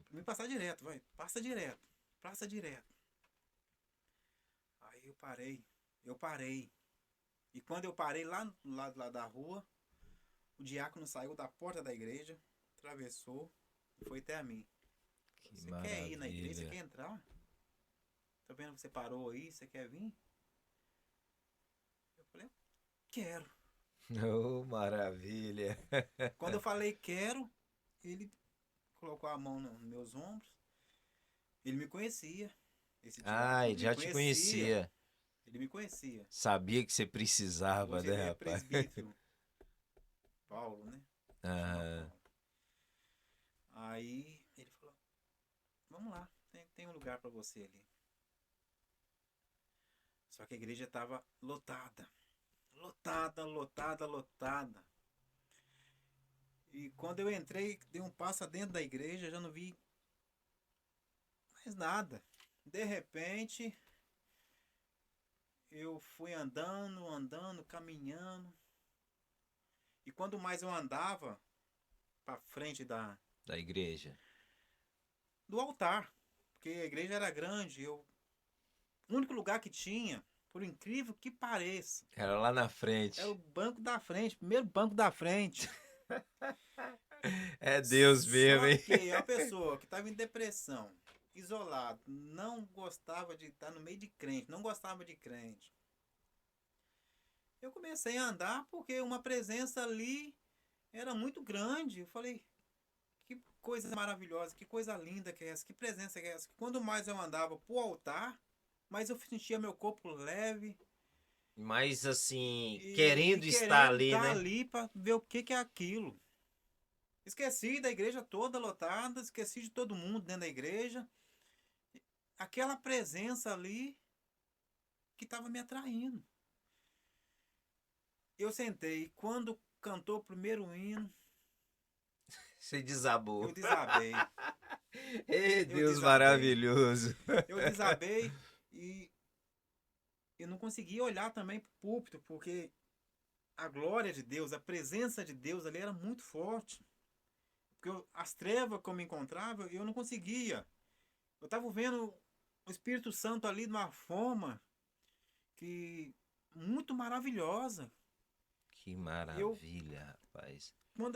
pra mim passar direto, vai, passa direto. Aí eu parei. E quando eu parei lá no lado lá da rua, o diácono saiu da porta da igreja, atravessou e foi até a mim. Que Você quer ir na igreja? Você maravilha. quer entrar? Tá vendo que você parou aí? Você quer vir? Eu falei, quero. Oh, maravilha. Quando eu falei quero, ele colocou a mão nos meus ombros. Ele me conhecia. Esse Ah, diácono ele me já te conhecia. conhecia. Ele me conhecia. Sabia que você precisava, Hoje né, ele é rapaz? presbítero. Paulo, né? Chama Ah, Paulo. Aí ele falou, vamos lá, tem um lugar para você ali. Só que a igreja estava lotada. Lotada, lotada, lotada. E quando eu entrei, dei um passo dentro da igreja, já não vi mais nada. De repente, eu fui andando, andando, caminhando. E quando mais eu andava para frente da igreja. do altar, porque a igreja era grande, o único lugar que tinha, por incrível que pareça, Era lá na era o frente. banco da frente, primeiro banco da frente. É Deus mesmo, Só hein? que a pessoa que estava em depressão, isolado, não gostava de estar no meio de crente, não gostava de crente. Eu comecei a andar porque uma presença ali era muito grande. Eu falei, que coisa maravilhosa, que coisa linda que é essa, que presença que é essa. Quando mais eu andava pro altar, mais eu sentia meu corpo leve Mas assim, e querendo estar querendo ali, estar né? ali para ver o que é aquilo. Esqueci da igreja toda lotada, esqueci de todo mundo dentro da igreja. Aquela presença ali que estava me atraindo. Eu sentei, quando cantou o primeiro hino, Você desabou. eu desabei. Ei, Eu Deus desabei. maravilhoso. Eu desabei e eu não conseguia olhar também para o púlpito, porque a glória de Deus, a presença de Deus ali era muito forte. Porque as trevas que eu me encontrava, eu não conseguia. Eu estava vendo o Espírito Santo ali de uma forma que muito maravilhosa. Que Eu, maravilha, rapaz. quando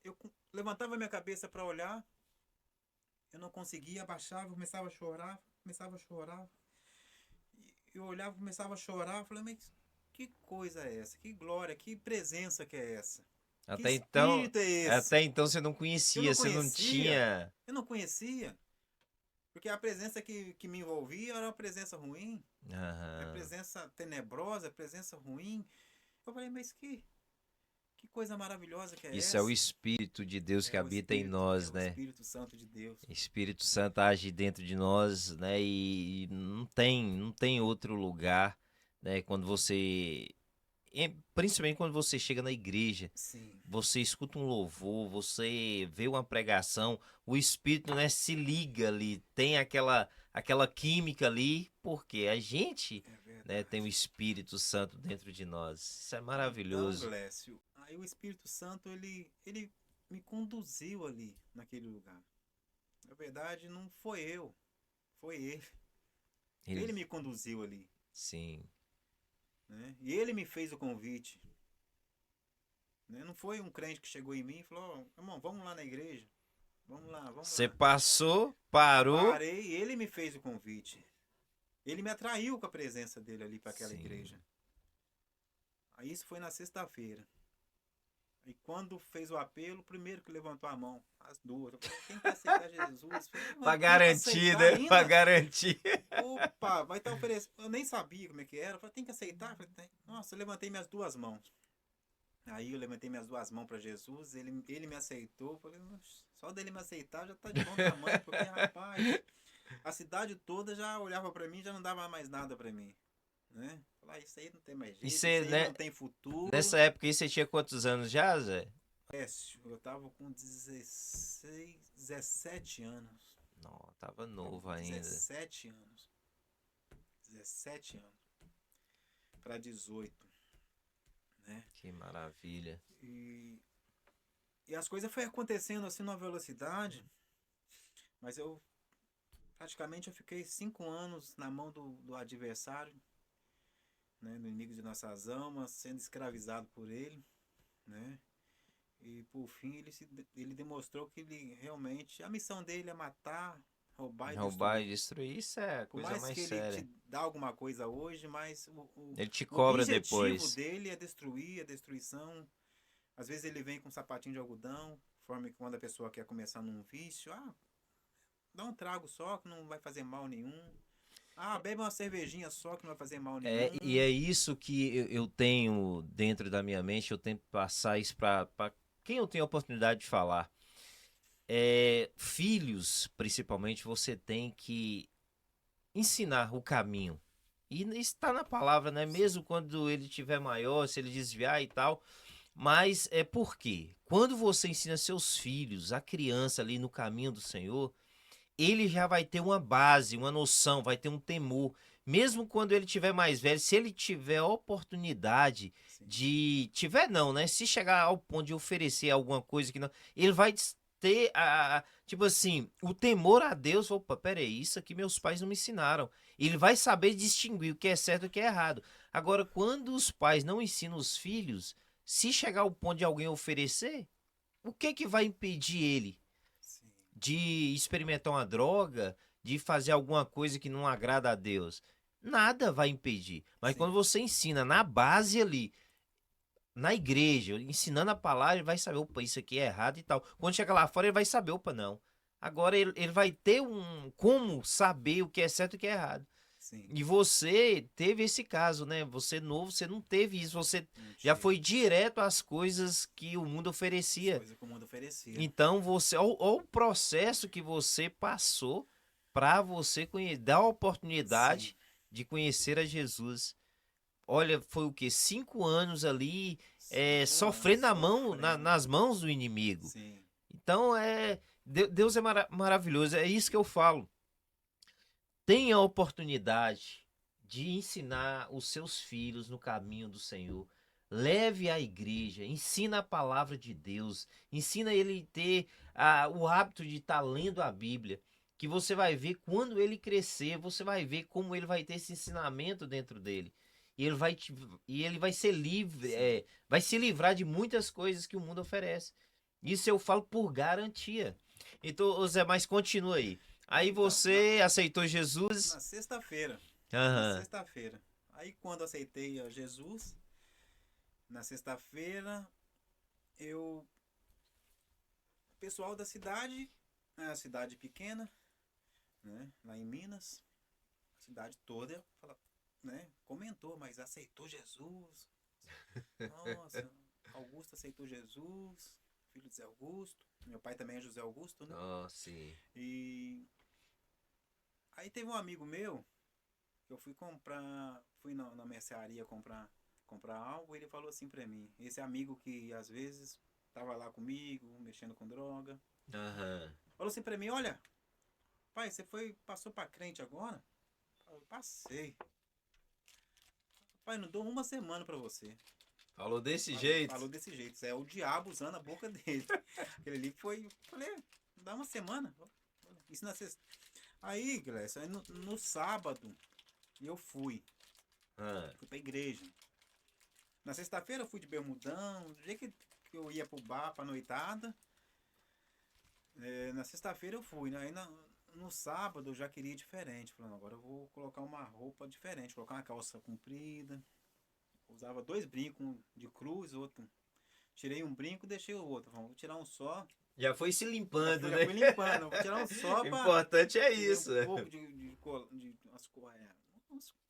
eu levantava minha cabeça para olhar, eu não conseguia, abaixava, começava a chorar, começava a chorar. Eu olhava, começava a chorar, falei, mas que coisa é essa? Que glória, que presença que é essa? Que Até então, espírito é até esse? então você não Eu não conhecia, você não conhecia, tinha. eu não conhecia, porque a presença que me envolvia era uma presença ruim, a Aham. presença tenebrosa, a presença ruim. Eu falei, mas que coisa maravilhosa que é Isso é o essa? Espírito de Deus que habita em É nós, o né? Espírito Santo de Deus. Espírito Santo age dentro de nós, né? E não tem outro lugar, né? Quando você, principalmente quando você chega na igreja, Sim, você escuta um louvor, você vê uma pregação, o Espírito, né, se liga ali, tem aquela química ali, porque a gente, é né, tem o verdade. Espírito Santo dentro de nós. Isso é Então, maravilhoso. Glécio, aí o Espírito Santo, ele me conduziu ali, naquele lugar. Na verdade, não foi eu, foi ele. Ele, Ele me conduziu ali, sim. né? E ele me fez o convite, né? Não foi um crente que chegou em mim e falou, oh, irmão, vamos lá na igreja. Vamos lá, vamos Você lá. passou, parou. Parei, ele me fez o convite. Ele me atraiu com a presença dele ali para aquela Sim. igreja. Aí isso foi na sexta-feira. E quando fez o apelo, o primeiro que levantou a mão, as duas. Eu falei, quem quer aceitar Jesus? Eu falei, Pra tem que garantir, aceitar né? Pra ainda? garantir. Opa, vai estar oferecendo. Eu nem sabia como é que era. Eu falei, tem que aceitar? Eu falei, tem. Nossa, eu levantei minhas duas mãos. Aí eu levantei minhas duas mãos para Jesus, ele me aceitou. Eu falei, só dele me aceitar já tá de bom tamanho, porque, rapaz, a cidade toda já olhava para mim, já não dava mais nada para mim, né? Falar, isso aí não tem mais E jeito, isso você, aí né? não tem futuro. Nessa época aí você tinha quantos anos já, Zé? Eu tava com 16, 17 anos. Não, tava Tava novo com ainda. 17 anos. 17 anos. Para 18, né? Que maravilha. E, e as coisas foi acontecendo assim numa velocidade, mas eu praticamente eu fiquei 5 anos na mão do adversário, né? Do inimigo de nossas almas, sendo escravizado por ele, né? E por fim ele demonstrou que ele realmente, a missão dele é matar, roubar e Roubar e destruir. destruir, isso é a Por coisa mais mais que ele te séria. dá alguma coisa hoje, mas Ele te o cobra objetivo depois. dele é destruir, a destruição. Às vezes ele vem com um sapatinho de algodão, forma que quando a pessoa quer começar num vício, dá um trago só que não vai fazer mal nenhum. Bebe uma cervejinha só que não vai fazer mal E nenhum. é isso que eu tenho dentro da minha mente, eu tento passar isso para quem eu tenho a oportunidade de falar. Filhos, principalmente, você tem que ensinar o caminho. E está na palavra, né? Sim, Mesmo quando ele tiver maior, se ele desviar e tal. Mas é porque quando você ensina seus filhos, a criança ali no caminho do Senhor, ele já vai ter uma base, uma noção, vai ter um temor. Mesmo quando ele tiver mais velho, se ele tiver a oportunidade sim, de. Tiver não, né? Se chegar ao ponto de oferecer alguma coisa que não. Ele vai ter tipo assim, o temor a Deus. Opa, peraí, isso aqui meus pais não me ensinaram. Ele vai saber distinguir o que é certo e o que é errado. Agora, quando os pais não ensinam os filhos, se chegar ao ponto de alguém oferecer, o que que vai impedir ele sim, de experimentar uma droga, de fazer alguma coisa que não agrada a Deus? Nada vai impedir. Mas quando sim, você ensina na base ali, na igreja, ensinando a palavra, ele vai saber, opa, isso aqui é errado e tal. Quando chega lá fora, ele vai saber, opa, não. Agora ele vai ter como saber o que é certo e o que é errado. sim. E você teve esse caso, né? Você novo, você não teve isso, você Não já tive foi direto às coisas que o mundo as oferecia. coisas que o mundo oferecia. Então você, olha o processo que você passou para você dar a Sim, oportunidade de conhecer a Jesus. Olha, foi o que 5 anos ali 5 anos sofrendo sofrendo. nas mãos do inimigo. Sim, Então Deus é maravilhoso. É isso que eu falo. Tenha a oportunidade de ensinar os seus filhos no caminho do Senhor. Leve à igreja, ensina a palavra de Deus, ensina ele a ter o hábito de estar lendo a Bíblia, que você vai ver quando ele crescer, você vai ver como ele vai ter esse ensinamento dentro dele. E ele vai ser livre, sim. vai se livrar de muitas coisas que o mundo oferece. Isso eu falo por garantia. Então, ô Zé, mas continua aí. Aí Então, você aceitou Jesus. na sexta-feira. Na Aham. sexta-feira. Aí quando aceitei a Jesus, na sexta-feira, eu. O pessoal da cidade, é uma cidade pequena, né? Lá em Minas, a cidade toda, né? Comentou, mas aceitou Jesus. Nossa, Augusto aceitou Jesus, filho de Zé Augusto. Meu pai também é José Augusto, né? Oh, sim. E aí teve um amigo meu que eu fui comprar, fui na mercearia comprar algo, e ele falou assim pra mim, esse amigo que às vezes tava lá comigo, mexendo com droga, Aham. falou assim pra mim, olha, pai, passou pra crente agora? Eu passei. Pai, não dou uma semana pra você. Falou desse Falou jeito? desse jeito, isso é o diabo usando a boca dele. Aquele ali foi, falei, dá uma semana. Isso na sexta. Aí, Gleice, aí no sábado eu Ah, fui pra igreja. Na sexta-feira eu fui de bermudão, do jeito que eu ia pro bar, pra noitada. Na sexta-feira eu fui, né? Aí no sábado eu já queria ir diferente. Falando, agora eu vou colocar uma roupa diferente, colocar uma calça comprida. Usava dois brincos, um de cruz, outro. Tirei um brinco, deixei o outro. Vou tirar um só. já foi se limpando, Já né? fui limpando. Vou tirar um só O pra. importante é Tirei um isso. pouco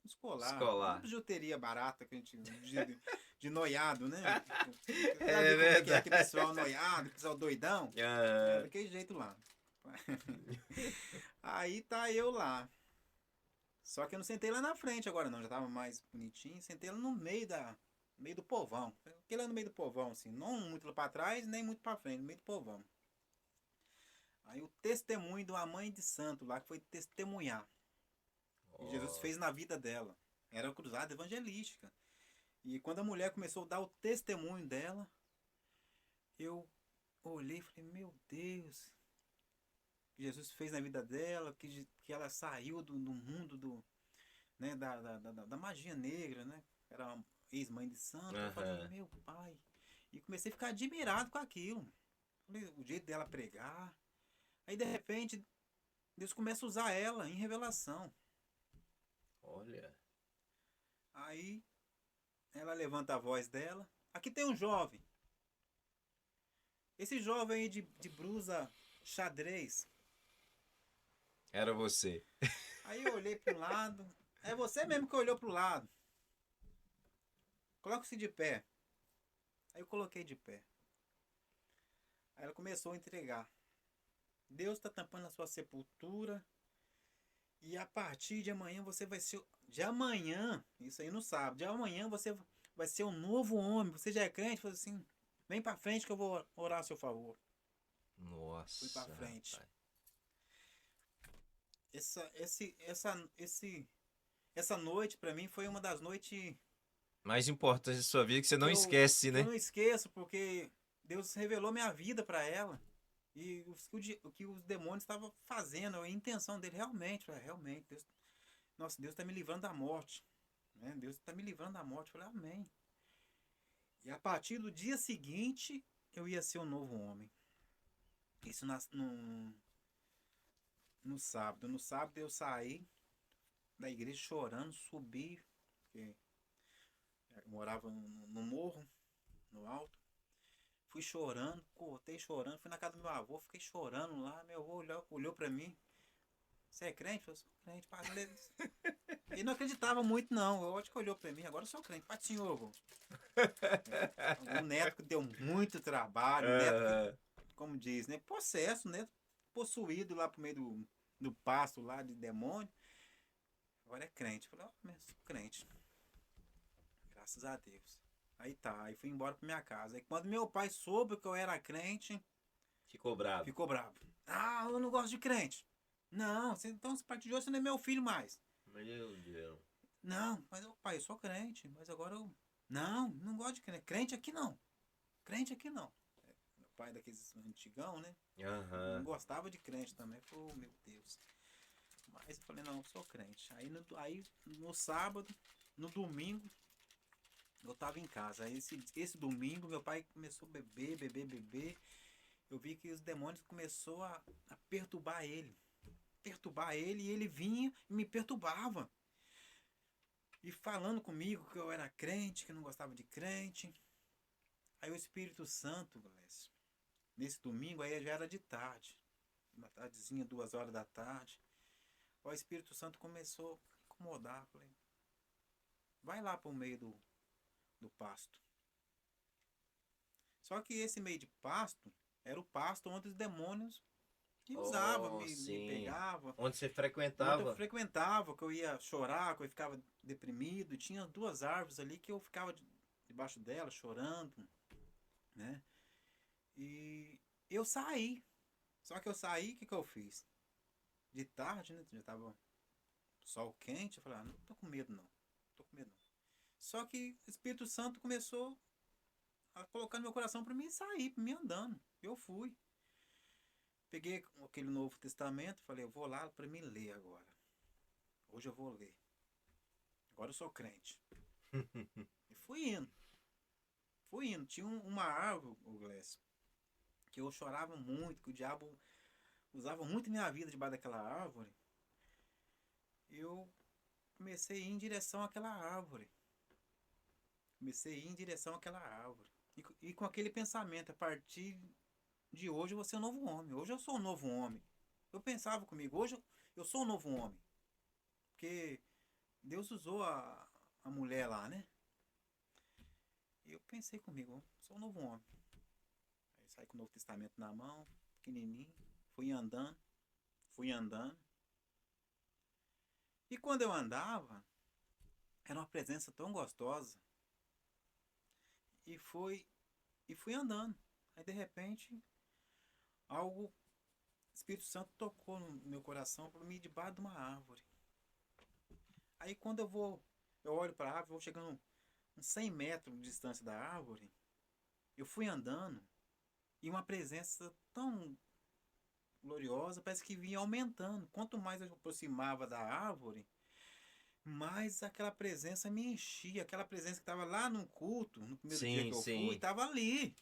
uns colar. Uma Escolar. bijuteria barata que a gente. De noiado, né? Já É viu como é que é aquele verdade. pessoal noiado, pessoal doidão? É Ah, daquele jeito lá. Aí tá eu lá. Só que eu não sentei lá na frente agora, não. Já tava mais bonitinho. Sentei lá no meio da. no meio do povão. Aquele é no meio do povão, assim, não muito lá para trás, nem muito para frente, no meio do povão. Aí o testemunho de uma mãe de santo lá, que foi testemunhar. Que Jesus Ó. fez na vida dela. Era uma cruzada evangelística. E quando a mulher começou a dar o testemunho dela, eu olhei e falei, meu Deus, que Jesus fez na vida dela, que ela saiu do mundo né, da magia negra, né? Era uma ex-mãe de santo. Eu falei, Aham. meu pai. E comecei a ficar admirado com aquilo. Falei, o jeito dela pregar. Aí de repente, Deus começa a usar ela em revelação. Olha. Aí ela levanta a voz dela. Aqui tem um jovem. Esse jovem aí de blusa xadrez. Era você. Aí eu olhei pro lado. É você mesmo que olhou pro lado. Coloque-se de pé. Aí eu coloquei de pé. Aí ela começou a entregar. Deus está tampando a sua sepultura. E a partir de amanhã você vai ser. De amanhã, isso aí não sabe. De amanhã você vai ser um novo homem. Você já é crente? Falei assim: vem pra frente que eu vou orar a seu favor. Fui pra Nossa, frente. rapaz. Essa, esse, essa, esse, essa noite pra mim foi uma das noites Mais importante da sua vida que você que não esquece, eu né? não esqueço, porque Deus revelou minha vida pra ela. E o que os demônios estavam fazendo, a intenção dele realmente, realmente, Deus, nossa, Deus está me livrando da morte. Né? Deus está me livrando da morte. Eu falei, amém. E a partir do dia seguinte, eu ia ser um novo homem. Isso no sábado. No sábado eu saí da igreja chorando, subi, porque eu morava no morro, no alto. Fui chorando, cortei chorando, fui na casa do meu avô, fiquei chorando lá. Meu avô olhou pra mim. Você é crente? Eu falei, sou crente. Ele não acreditava muito, não. Eu acho que olhou pra mim, agora eu sou crente. Pai do senhor, avô. Um neto que deu muito trabalho, um neto que, Aham. como diz, né? Possesso, né? Possuído lá pro meio do pasto lá de demônio. Agora é crente. Eu falei, ó, sou crente. Graças a Deus. Aí tá, aí fui embora pra minha casa. Aí quando meu pai soube que eu era crente, Ficou bravo. ficou bravo. Ah, eu não gosto de crente. Não, então a partir de hoje você não é meu filho mais. Meu Deus. Não, mas pai, eu sou crente, mas agora eu. Não, não gosto de crente. Crente aqui não. Crente aqui não. Meu pai daqueles antigão, né? Não Aham. gostava de crente também. Falei, oh, meu Deus. Mas eu falei, não, eu sou crente. Aí no sábado, no domingo, eu tava em casa. Aí esse domingo meu pai começou a beber, beber, beber. Eu vi que os demônios começou a perturbar ele. Perturbar ele e ele vinha e me perturbava. E falando comigo que eu era crente, que eu não gostava de crente. Aí o Espírito Santo, Glécio, nesse domingo aí já era de tarde. Uma tardezinha, 2 horas da tarde. O Espírito Santo começou a incomodar. Falei, vai lá para o meio do pasto. Só que esse meio de pasto era o pasto onde os demônios me usavam, Oh, me sim. pegavam. Onde você Onde eu frequentava? frequentava, que eu ia chorar, que eu ficava deprimido. E tinha 2 árvores ali que eu ficava debaixo delas, chorando, né? E eu saí. Só que eu saí, o que eu fiz? De tarde, né? Já tava sol quente. Eu falei, não tô com medo não. Tô com medo não. Só que o Espírito Santo começou a colocar no meu coração para mim sair, para mim andando. Eu fui. Peguei aquele Novo Testamento, falei, eu vou lá para mim ler agora. Hoje eu vou ler. Agora eu sou crente. E fui indo. Fui indo. Tinha uma árvore, o Glécio, que eu chorava muito, que o diabo usava muito minha vida debaixo daquela árvore. Eu comecei a ir em direção àquela árvore. Comecei a ir em direção àquela árvore. E com aquele pensamento, a partir de hoje eu vou ser um novo homem. Hoje eu sou um novo homem. Eu pensava comigo, hoje eu sou um novo homem. Porque Deus usou a mulher lá, né? E eu pensei comigo, sou um novo homem. Aí saí com o Novo Testamento na mão, pequenininho. Fui andando, fui andando. E quando eu andava, era uma presença tão gostosa. e fui andando. Aí de repente, algo, o Espírito Santo tocou no meu coração para mim debaixo de uma árvore. Aí quando eu olho para a árvore, vou chegando uns 100 metros de distância da árvore, eu fui andando e uma presença tão gloriosa, parece que vinha aumentando. Quanto mais eu aproximava da árvore, mais aquela presença me enchia. Aquela presença que estava lá no culto, no primeiro dia Sim, que eu fui, sim. estava ali.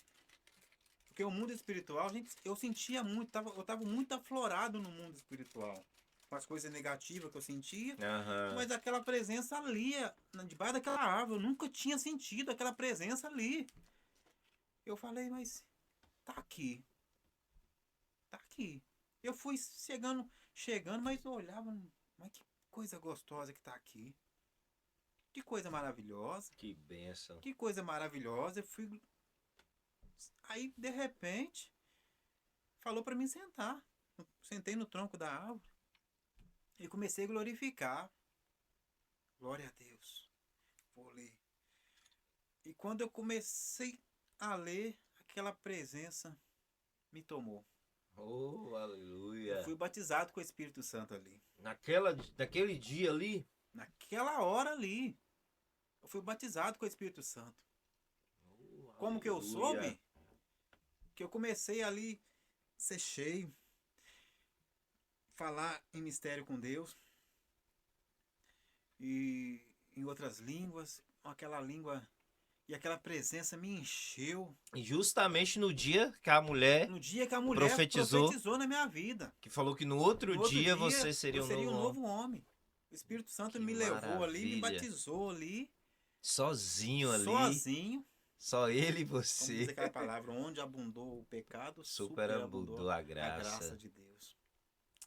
Porque o mundo espiritual, gente, eu sentia muito, eu estava muito aflorado no mundo espiritual. Com as coisas negativas que eu sentia, Aham. mas aquela presença ali, debaixo daquela árvore, eu nunca tinha sentido aquela presença ali. Eu falei, mas tá aqui, tá aqui. Eu fui chegando, mas eu olhava, mas que coisa gostosa que tá aqui. Que coisa maravilhosa. Que bênção. Que coisa maravilhosa. Eu fui. Aí, de repente, falou para mim sentar. Sentei no tronco da árvore e comecei a glorificar. Glória a Deus. Vou ler. E quando eu comecei a ler, aquela presença me tomou. Oh, Eu aleluia. fui batizado com o Espírito Santo ali. Naquele dia ali. Naquela hora ali, eu fui batizado com o Espírito Santo. Oh, Como que eu aleluia. soube? Que eu comecei ali ser cheio, falar em mistério com Deus e em outras línguas, aquela língua e aquela presença me encheu. E justamente no dia que a mulher No dia que a mulher profetizou, profetizou na minha vida, que falou que no outro no outro dia dia você seria eu um seria novo um homem. novo homem. O Espírito Santo Que me levou ali, me maravilha. batizou ali, Sozinho ali, sozinho. só ele e Como diz você. aquela palavra, onde abundou o pecado, superabundou Superabundou a a graça graça. de Deus.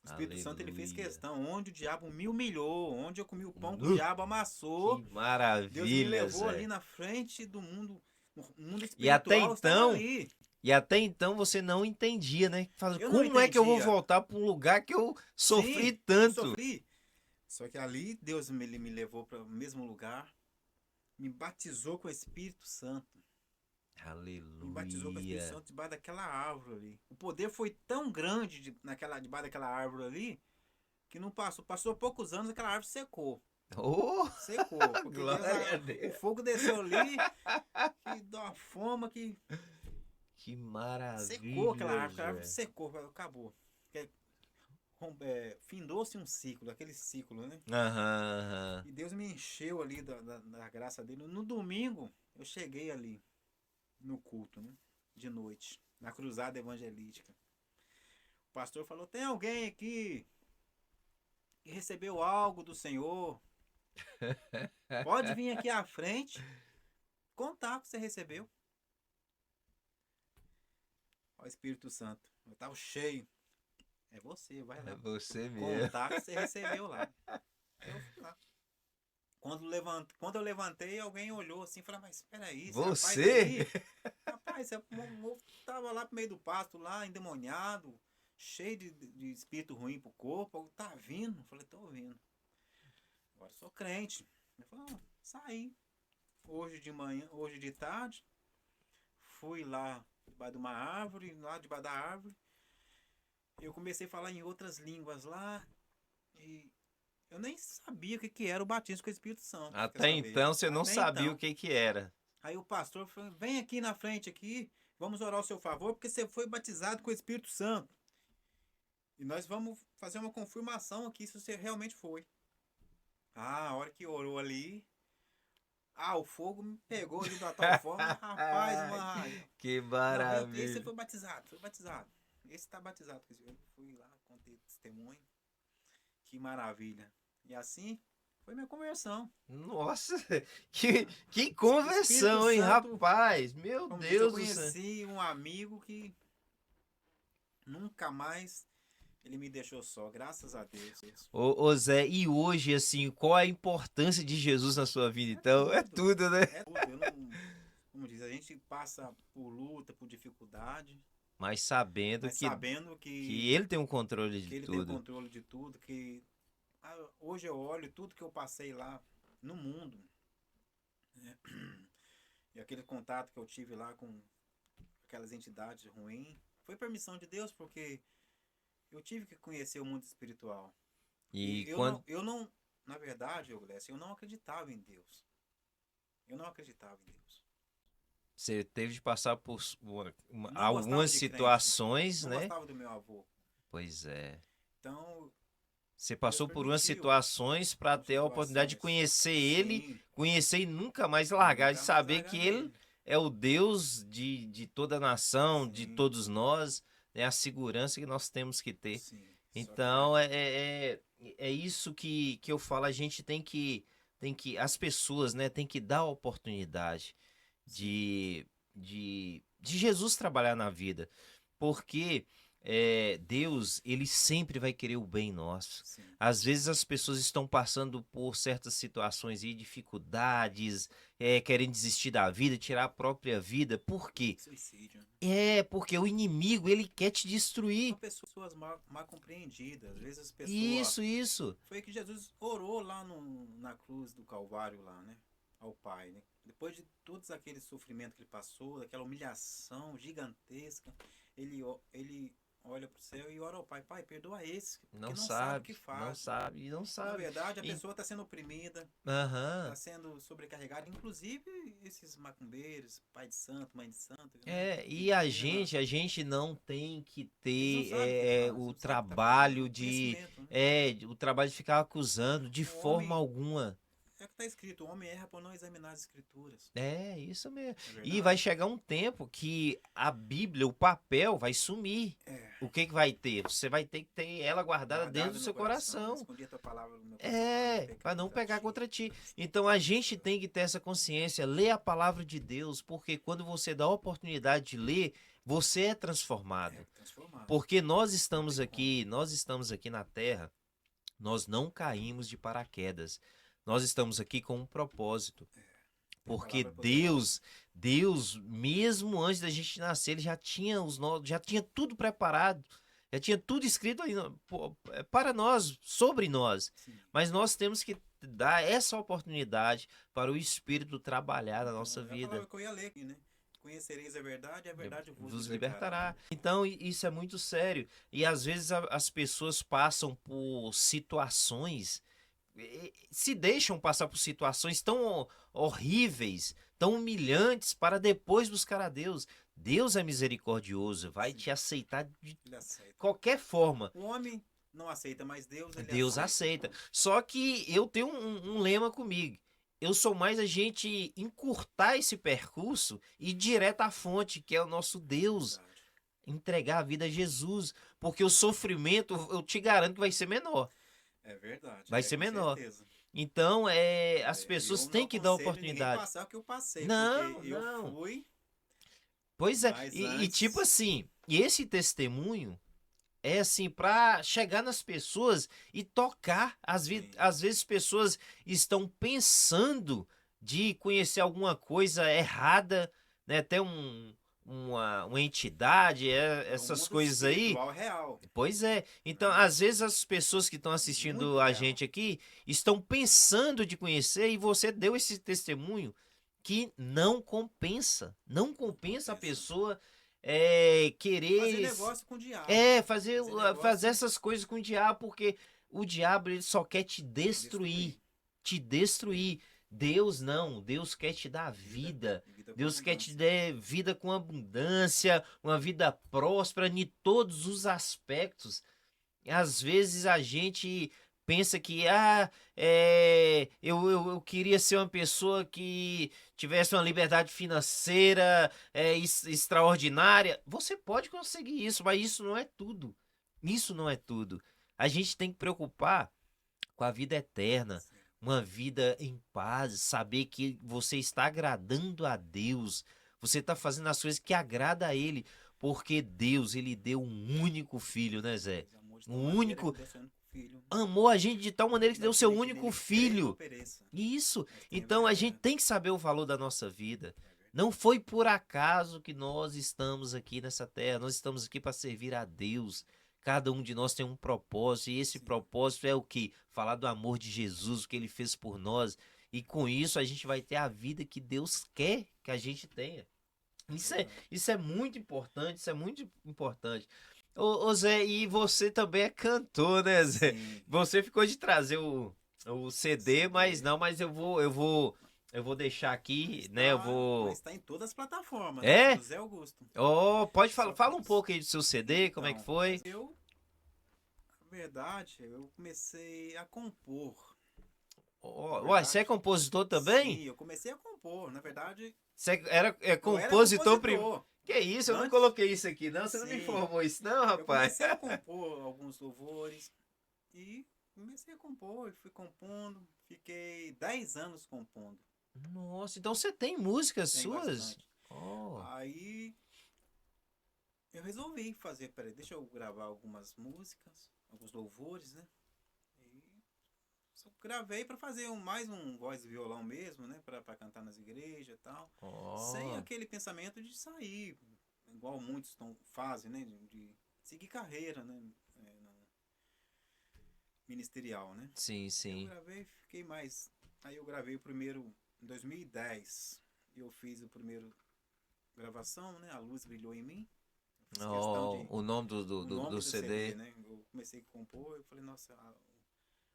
O Espírito Santo ele fez Aleluia. questão, onde o diabo me humilhou, onde eu comi o pão que o Nu, diabo que amassou, Deus me maravilha, levou ali Zé. na frente do mundo, o mundo E até espiritual estava então, ali. e até então você não entendia, né? Fala, Eu não como é que eu vou entendia. voltar para um lugar que eu sofri Sim, eu tanto? sofri. Só que ali Deus ele me levou para o mesmo lugar, me batizou com o Espírito Santo. Me batizou com o Espírito Aleluia. Santo debaixo daquela árvore ali. O poder foi tão grande debaixo daquela árvore ali que não passou poucos anos, aquela árvore secou. Oh, Secou, porque Deus, glória a o Deus. fogo desceu ali, que deu uma foma que Que secou maravilha, aquela árvore Zé. secou, acabou. Findou-se um ciclo, aquele ciclo, né? Aham, aham. E Deus me encheu ali da graça dele. No domingo, eu cheguei ali no culto, né? De noite, na cruzada evangelística. O pastor falou: tem alguém aqui que recebeu algo do Senhor? Pode vir aqui à frente, contar o que você recebeu. Ó, Espírito Santo, eu estava cheio. É você, vai É lá. você mesmo. Contar o que você recebeu lá. Aí eu fui lá. Quando eu levantei, alguém olhou assim e falou: mas espera aí, esse rapaz Você? aí. Rapaz, esse moço tava lá pro meio do pasto, lá, endemoniado, cheio de espírito ruim pro corpo. Tá vindo? Eu falei: tô vindo. Agora eu sou crente. Ele falou: saí. Hoje de manhã, hoje de tarde, fui lá debaixo de uma árvore, lá debaixo da árvore. Eu comecei a falar em outras línguas lá e eu nem sabia o que era o batismo com o Espírito Santo, quer Até saber? então você não Até sabia o então. que que era. Aí o pastor falou: vem aqui na frente aqui, vamos orar ao seu favor, porque você foi batizado com o Espírito Santo. E nós vamos fazer uma confirmação aqui se você realmente foi. Ah, a hora que orou ali, o fogo me pegou ali de uma tal forma, rapaz, Que não, vem aqui, você maravilha. foi batizado. Esse tá batizado. Eu fui lá, contei testemunho. Que maravilha. E assim foi minha conversão. Nossa, que O Espírito conversão, hein, Santo, rapaz? Meu como diz, eu Deus do céu. conheci um amigo que nunca mais ele me deixou só, graças a Deus. Ô Zé, e hoje, assim, qual a importância de Jesus na sua vida? É Então, é tudo, tudo, né? é tudo. Eu não, como diz, a gente passa por luta, por dificuldade, Mas sabendo mas que, sabendo que ele tem um controle de que ele tem o tudo. controle de tudo, que hoje eu olho tudo que eu passei lá no mundo, né? E aquele contato que eu tive lá com aquelas entidades ruins foi permissão de Deus, porque eu tive que conhecer o mundo espiritual. Porque E quando na verdade, eu não acreditava em Deus. Eu não acreditava em Deus. você teve de passar por Não gostava algumas de crente. situações, Não né? gostava do meu avô. Pois é. Então, Você Deus passou por umas permitiu situações para as ter a oportunidade de situações. conhecer ele, Sim, conhecer e nunca mais e largar, de nunca mais saber que largar ele ele. é o Deus de toda a nação, de Sim, todos nós, é a segurança que nós temos que ter. sim. Só que Então, é isso que eu falo, a gente as pessoas, né, tem que dar a oportunidade sim, de Jesus trabalhar na vida, porque Deus, ele sempre vai querer o bem nosso. sim. Às vezes as pessoas estão passando por certas situações e dificuldades, querem desistir da vida, tirar a própria vida. Por quê? Suicídio, né? Porque o inimigo, ele quer te destruir. São pessoas mal compreendidas. Às vezes as pessoas. Isso. Foi que Jesus orou lá na cruz do Calvário, lá, né? Ao Pai, né? Depois de todos aqueles sofrimentos que ele passou, daquela humilhação gigantesca, ele olha para o céu e ora ao Pai: Pai, perdoa esse, porque Não não sabe o que sabe, não faz. sabe, não Na sabe. verdade, a E- pessoa está sendo oprimida, está Aham. sendo sobrecarregada, inclusive esses macumbeiros, pai de santo, mãe de santo, né? E a gente não tem que Eles não ter sabem o que faz, o não sabem o que está fazendo, trabalho o conhecimento, né? o trabalho de ficar acusando de O forma homem, alguma. é o que está escrito, o homem erra por não examinar as escrituras. É, isso mesmo. É E vai verdade? chegar um tempo que a Bíblia, o papel, vai sumir. É. O que que vai ter? Você vai ter que ter ela guardada dentro do Guardado no seu coração, né? coração. Escondi a tua palavra no meu coração Para não pecar pegar contra ti. contra ti. Então a gente tem que ter essa consciência, ler a palavra de Deus, porque quando você dá a oportunidade de ler, você é transformado. É, transformado. Porque Não tem como. nós estamos aqui na Terra, nós não caímos de paraquedas. Nós estamos aqui com um propósito. Tem a Porque palavra poderosa. Deus, mesmo antes da gente nascer, ele já tinha tudo preparado. Já tinha tudo escrito aí para nós, sobre nós. Sim. Mas nós temos que dar essa oportunidade para o Espírito trabalhar na nossa É a vida. palavra que eu ia ler aqui, né? Conhecereis a verdade Vos vos libertará. libertará. Então, isso é muito sério. E às vezes as pessoas passam por situações, se deixam passar por situações tão horríveis, tão humilhantes, para depois buscar a Deus. Deus é misericordioso, vai Sim, te aceitar de ele aceita. qualquer forma. O homem não aceita, mas Deus, ele Deus aceita. aceita. Só que eu tenho um lema comigo. Eu sou mais a gente encurtar esse percurso e ir direto à fonte, que é o nosso Deus. Verdade. Entregar a vida a Jesus. Porque o sofrimento, eu te garanto que vai ser menor. É verdade. Vai É, ser com menor. certeza. Então, as pessoas Eu não têm que dar aconselho ninguém oportunidade. passar o que eu passei, porque Não, eu não. fui, Pois é. mas E tipo antes. assim, e esse testemunho é assim, para chegar nas pessoas e tocar. Sim, Às vezes pessoas estão pensando de conhecer alguma coisa errada, né? Até uma entidade, é um essas mundo coisas aí. espiritual real. Pois é. Então, Né? às vezes as pessoas que estão Muito assistindo a real. gente aqui estão pensando de conhecer e você deu esse testemunho que não compensa. Não Não compensa a compensa. pessoa Fazer querer negócio com o diabo. Fazer fazer negócio essas coisas com o diabo, porque o diabo ele só quer te destruir. destruir, te destruir. Deus não, Deus quer te dar vida. E vida com Deus quer te abundância. dar vida com abundância, uma vida próspera em todos os aspectos. Às vezes a gente pensa que eu queria ser uma pessoa que tivesse uma liberdade financeira extraordinária. Você pode conseguir isso, mas isso não é tudo. Isso não é tudo. A gente tem que preocupar com a vida eterna, Sim. uma vida em paz, saber que você está agradando a Deus, você está fazendo as coisas que agrada a Ele, porque Deus, Ele deu um único filho, né, Zé? Deus amou de tal Um maneira que único, deu seu único filho. amou a gente de tal maneira que Não deu seu permite único nele que creia e não filho. pereça, Isso. mas tenha Então vida a gente eterna. tem que saber o valor da nossa vida. É verdade. Não foi por acaso que nós estamos aqui nessa terra. Nós estamos aqui para servir a Deus. Cada um de nós tem um propósito, e esse Sim. propósito é o quê? Falar do amor de Jesus, o que ele fez por nós. E com isso a gente vai ter a vida que Deus quer que a gente tenha. Verdade. Isso é muito importante, isso é muito importante. Ô Zé, e você também é cantor, né, Zé? Sim, Você ficou de trazer o CD, mas CD. não, mas eu vou deixar aqui, né? Eu Mas vou. está em todas as plataformas, né? É? José Augusto. Oh, pode falar, Só, fala um pouco aí do seu CD, como é que então, foi? na verdade, eu comecei a compor. Na Uai, você é verdade, compositor também? sim, eu comecei a compor. Na verdade, Você é eu era compositor primeiro. compositor. Que isso? Eu não Antes, coloquei isso aqui, não. Você não me sim, informou isso, não, eu rapaz. comecei a compor alguns louvores e comecei a compor, e fui compondo. Fiquei 10 anos compondo. Nossa, então você tem músicas Tem suas? bastante. Oh. Aí eu resolvi fazer, peraí, deixa eu gravar algumas músicas, alguns louvores, né? E só gravei para fazer mais um voz e violão mesmo, né? Para cantar nas igrejas e tal. Sem Oh, aquele pensamento de sair, igual muitos fazem, né? De seguir carreira, né? No ministerial, né? sim, Eu sim. gravei, fiquei mais. Aí eu gravei o primeiro em 2010. Eu fiz o primeiro gravação, né? A Luz Brilhou em Mim. Eu fiz questão Oh, de o nome do, do, o do, do nome do CD, CD. né? Eu comecei a compor, eu falei, nossa,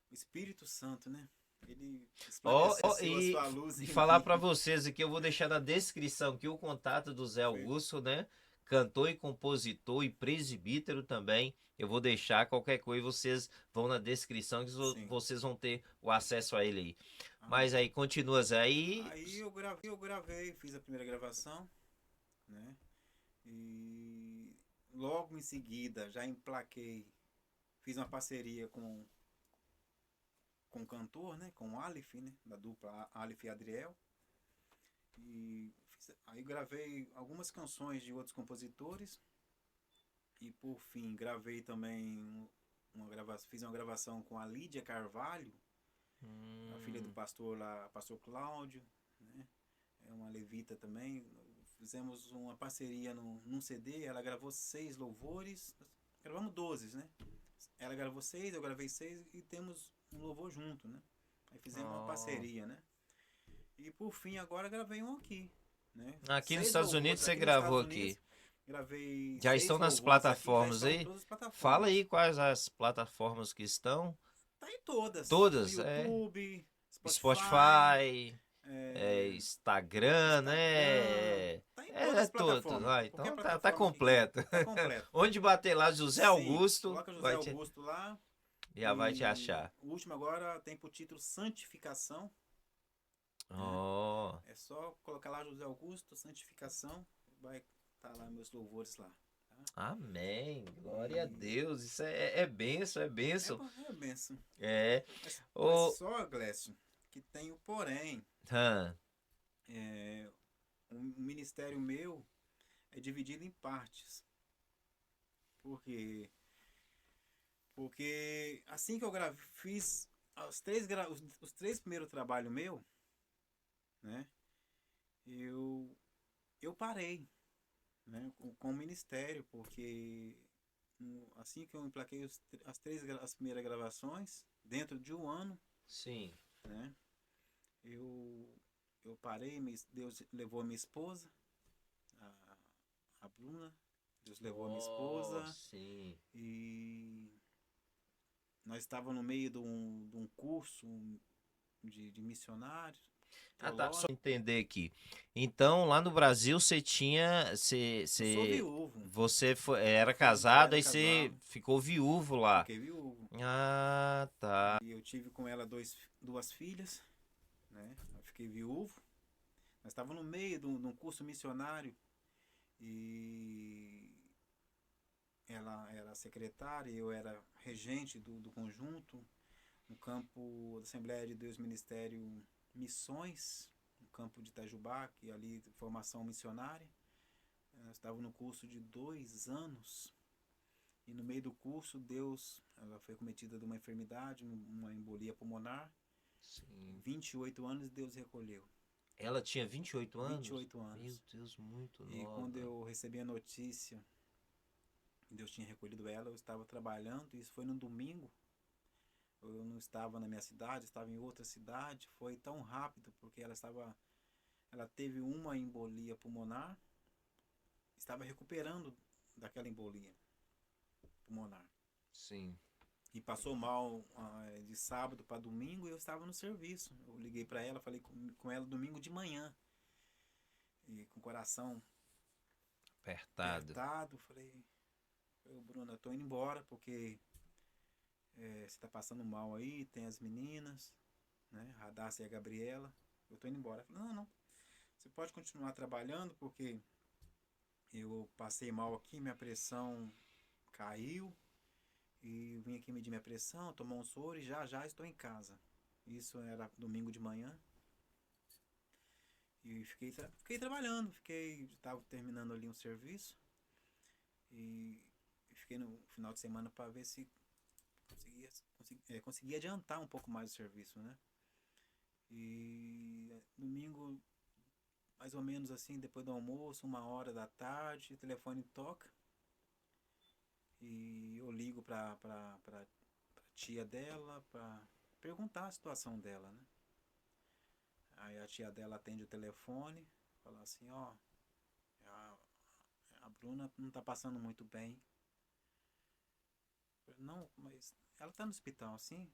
o Espírito Santo, né? Ele Ó, ó, esclareceu a sua luz e em falar mim. pra vocês aqui, eu vou deixar na descrição aqui o contato do Zé Foi, Augusto, né? Cantor e compositor e presbítero também. Eu vou deixar qualquer coisa, vocês vão na descrição que sim. vocês vão ter o acesso a ele aí. Mas Amém. aí, continua, Zé. Aí. Aí eu gravei, fiz a primeira gravação, né? E logo em seguida já emplaquei, fiz uma parceria com o cantor, né? Com o Aleph, né? Da dupla Aleph e Adriel. Aí gravei algumas canções de outros compositores. E por fim, gravei também fiz uma gravação com a Lídia Carvalho, a filha do Hum, pastor lá, pastor Cláudio, né? É uma levita também. Fizemos uma parceria num CD, ela gravou 6 louvores, gravamos 12, né? Ela gravou 6, eu gravei 6 e temos um louvor junto, né? Aí fizemos uma ó. parceria, né? E por fim agora gravei um aqui, né? Aqui nos 6 Estados Unidos louvores você aqui nos gravou Estados aqui. Unidos. Gravei Já 6 estão nas louvores aqui, já plataformas estão em aí? todas as Fala plataformas. aí quais as plataformas que estão. Tá em todas. No Todas, é. YouTube, Spotify, Spotify, é, Instagram, Instagram. né? Tá em É, todas é as tudo. plataformas. Ah, Qualquer então tá plataforma que completo. tá completo. Onde bater lá José Sim, Augusto, coloca José vai te, Augusto lá. já vai te E achar. o último agora tem por título Santificação, né? Oh, É só colocar lá José Augusto, Santificação, vai estar lá meus louvores lá. Tá? amém. Glória a E Deus. Isso é benção, é benção. é benção. É. Mas Ô, só, Glécio, que tem o porém. hã, É, o ministério meu é dividido em partes. Por quê? Porque assim que eu fiz os 3 primeiros trabalhos meu, né? Eu, eu parei, né? Com o ministério, porque assim que eu emplaquei as primeiras gravações, dentro de um ano, sim. né? Eu, eu parei, Deus levou a minha esposa, a, a Bruna, Deus levou a minha Oh, esposa sim. e nós estávamos no meio de um curso de missionário Ah, tá. Só teológico. entender aqui. Então, lá no Brasil, Eu sou viúvo, você era já casado, era aí você casado, ficou viúvo lá. fiquei viúvo. Ah, tá. E eu tive com ela duas filhas, né? Eu fiquei viúvo. Nós estávamos no meio de um curso missionário e ela era secretária e eu era regente do conjunto no campo da Assembleia de Deus Ministério Missões, no campo de Itajubá, que ali formação missionária. Nós estávamos no curso de 2 anos e no meio do curso ela foi cometida de uma enfermidade, uma embolia pulmonar. Sim. 28 anos Deus recolheu. Ela tinha 28 vinte e anos? oito Meu anos. Deus, muito E quando nova. eu recebi a notícia que Deus tinha recolhido ela, eu estava trabalhando, isso foi no domingo. Eu não estava na minha cidade, estava em outra cidade. Foi tão rápido porque ela teve uma embolia pulmonar, estava recuperando daquela embolia pulmonar. Sim. E passou mal de sábado para domingo e eu estava no serviço. Eu liguei para ela, falei com ela domingo de manhã. E com o coração Apertado. apertado, Bruna, eu tô indo embora porque você tá passando mal aí, tem as meninas, né? A Radassa e a Gabriela. Eu tô indo embora. Ela falou, não, não. Você pode continuar trabalhando porque eu passei mal aqui, minha pressão caiu. E vim aqui medir minha pressão, tomar um soro e já já estou em casa. Isso era domingo de manhã. E fiquei trabalhando, estava terminando ali um serviço e fiquei no final de semana para ver se conseguia adiantar um pouco mais o serviço, né? E domingo, mais ou menos assim, depois do almoço, 1 hora da tarde, o telefone toca e eu ligo para tia dela para perguntar a situação dela, né? Aí a tia dela atende o telefone, fala assim, ó, a, a Bruna não tá passando muito bem. Eu falei, não, mas ela tá no hospital, sim?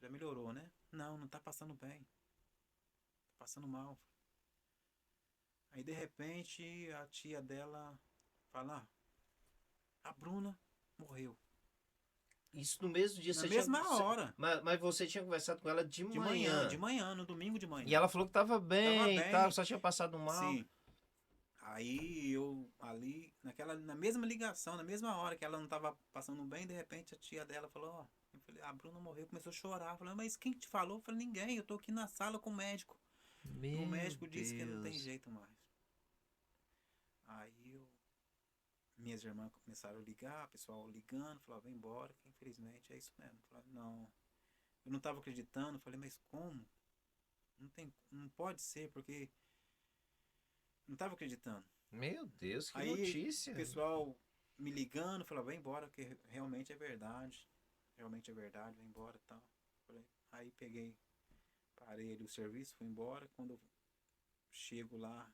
Já melhorou, né? Não, não tá passando bem. Tá passando mal. Aí de repente a tia dela fala, a Bruna morreu. Isso no mesmo dia Na você tinha. mesma hora, Mas você tinha conversado com ela de manhã. no domingo de E manhã. ela falou que tava Tava bem e tal, bem, só tinha passado mal. sim. Aí eu ali, na mesma ligação, na mesma hora que ela não tava passando bem, de repente a tia dela falou, ó, eu falei, a Bruna morreu, começou a chorar. Falei, mas quem te falou? Eu falei, ninguém, eu tô aqui na sala com o médico. E o Meu médico disse que não tem Deus. jeito mais. Aí minhas irmãs começaram a ligar, o pessoal ligando, falou, vem embora, que infelizmente é isso mesmo. Eu falei, não, eu não tava acreditando, falei, mas como? Não pode ser, porque não tava acreditando. Meu Deus, que Aí o notícia. pessoal me ligando, falava, vai embora, que realmente é verdade. Realmente é verdade, vai embora e tal. Aí peguei, parei ali o serviço, fui embora. Quando eu chego lá,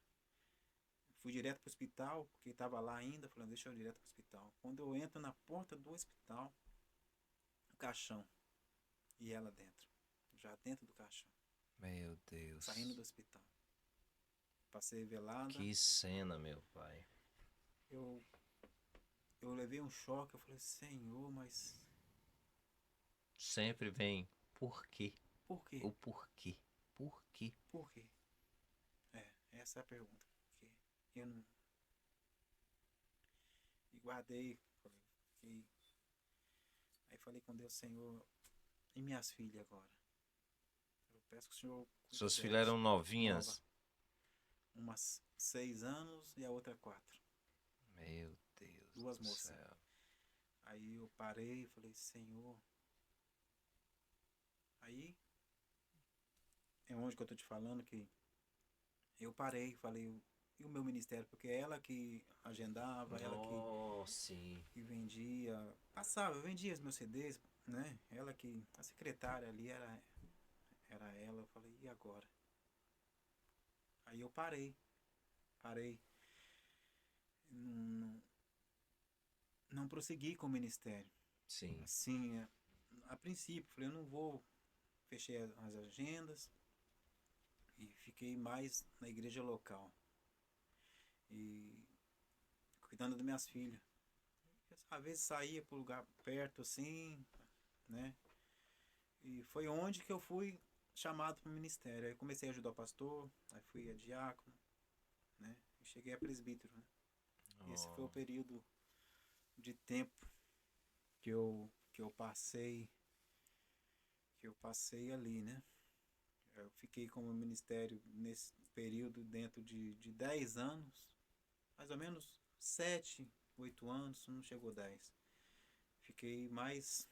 fui direto pro hospital, porque estava lá ainda, falando, deixa eu ir direto pro hospital. Quando eu entro na porta do hospital, o caixão, e ela dentro, já dentro do caixão, Meu saindo Deus. do hospital. Passei velada, Que cena, meu pai. eu, eu levei um choque, eu falei, Senhor, mas Sempre vem. Por quê? por quê? O porquê? Por quê? Por quê? Essa é a pergunta. Porque eu não. E guardei. Aí falei com Deus, Senhor, e minhas filhas agora? Eu peço que o Senhor cuide Suas filhas delas. eram Nova. novinhas? Umas 6 anos e a outra 4. Meu Deus Duas do moças. céu. Aí eu parei e falei, Senhor. Aí é onde que eu tô te falando que eu parei, falei, e o meu ministério? Porque é ela que agendava, ela Nossa, sim. que vendia, passava, vendia os meus CDs, né? Ela que, a secretária ali era ela. Eu falei, e agora? Aí eu parei, não, não prossegui com o ministério. Sim. Assim, a princípio, falei, eu não vou, fechei as agendas e fiquei mais na igreja local e cuidando das minhas filhas. Às vezes saía para um lugar perto assim, né? E foi onde que eu fui chamado para o ministério. Aí comecei a ajudar o pastor, aí fui a diácono, né? E cheguei a presbítero, né? E esse foi o Oh. período de tempo que eu passei ali, né? Eu fiquei como ministério nesse período dentro de 10 anos, mais ou menos 7, 8 anos, não chegou 10. Fiquei mais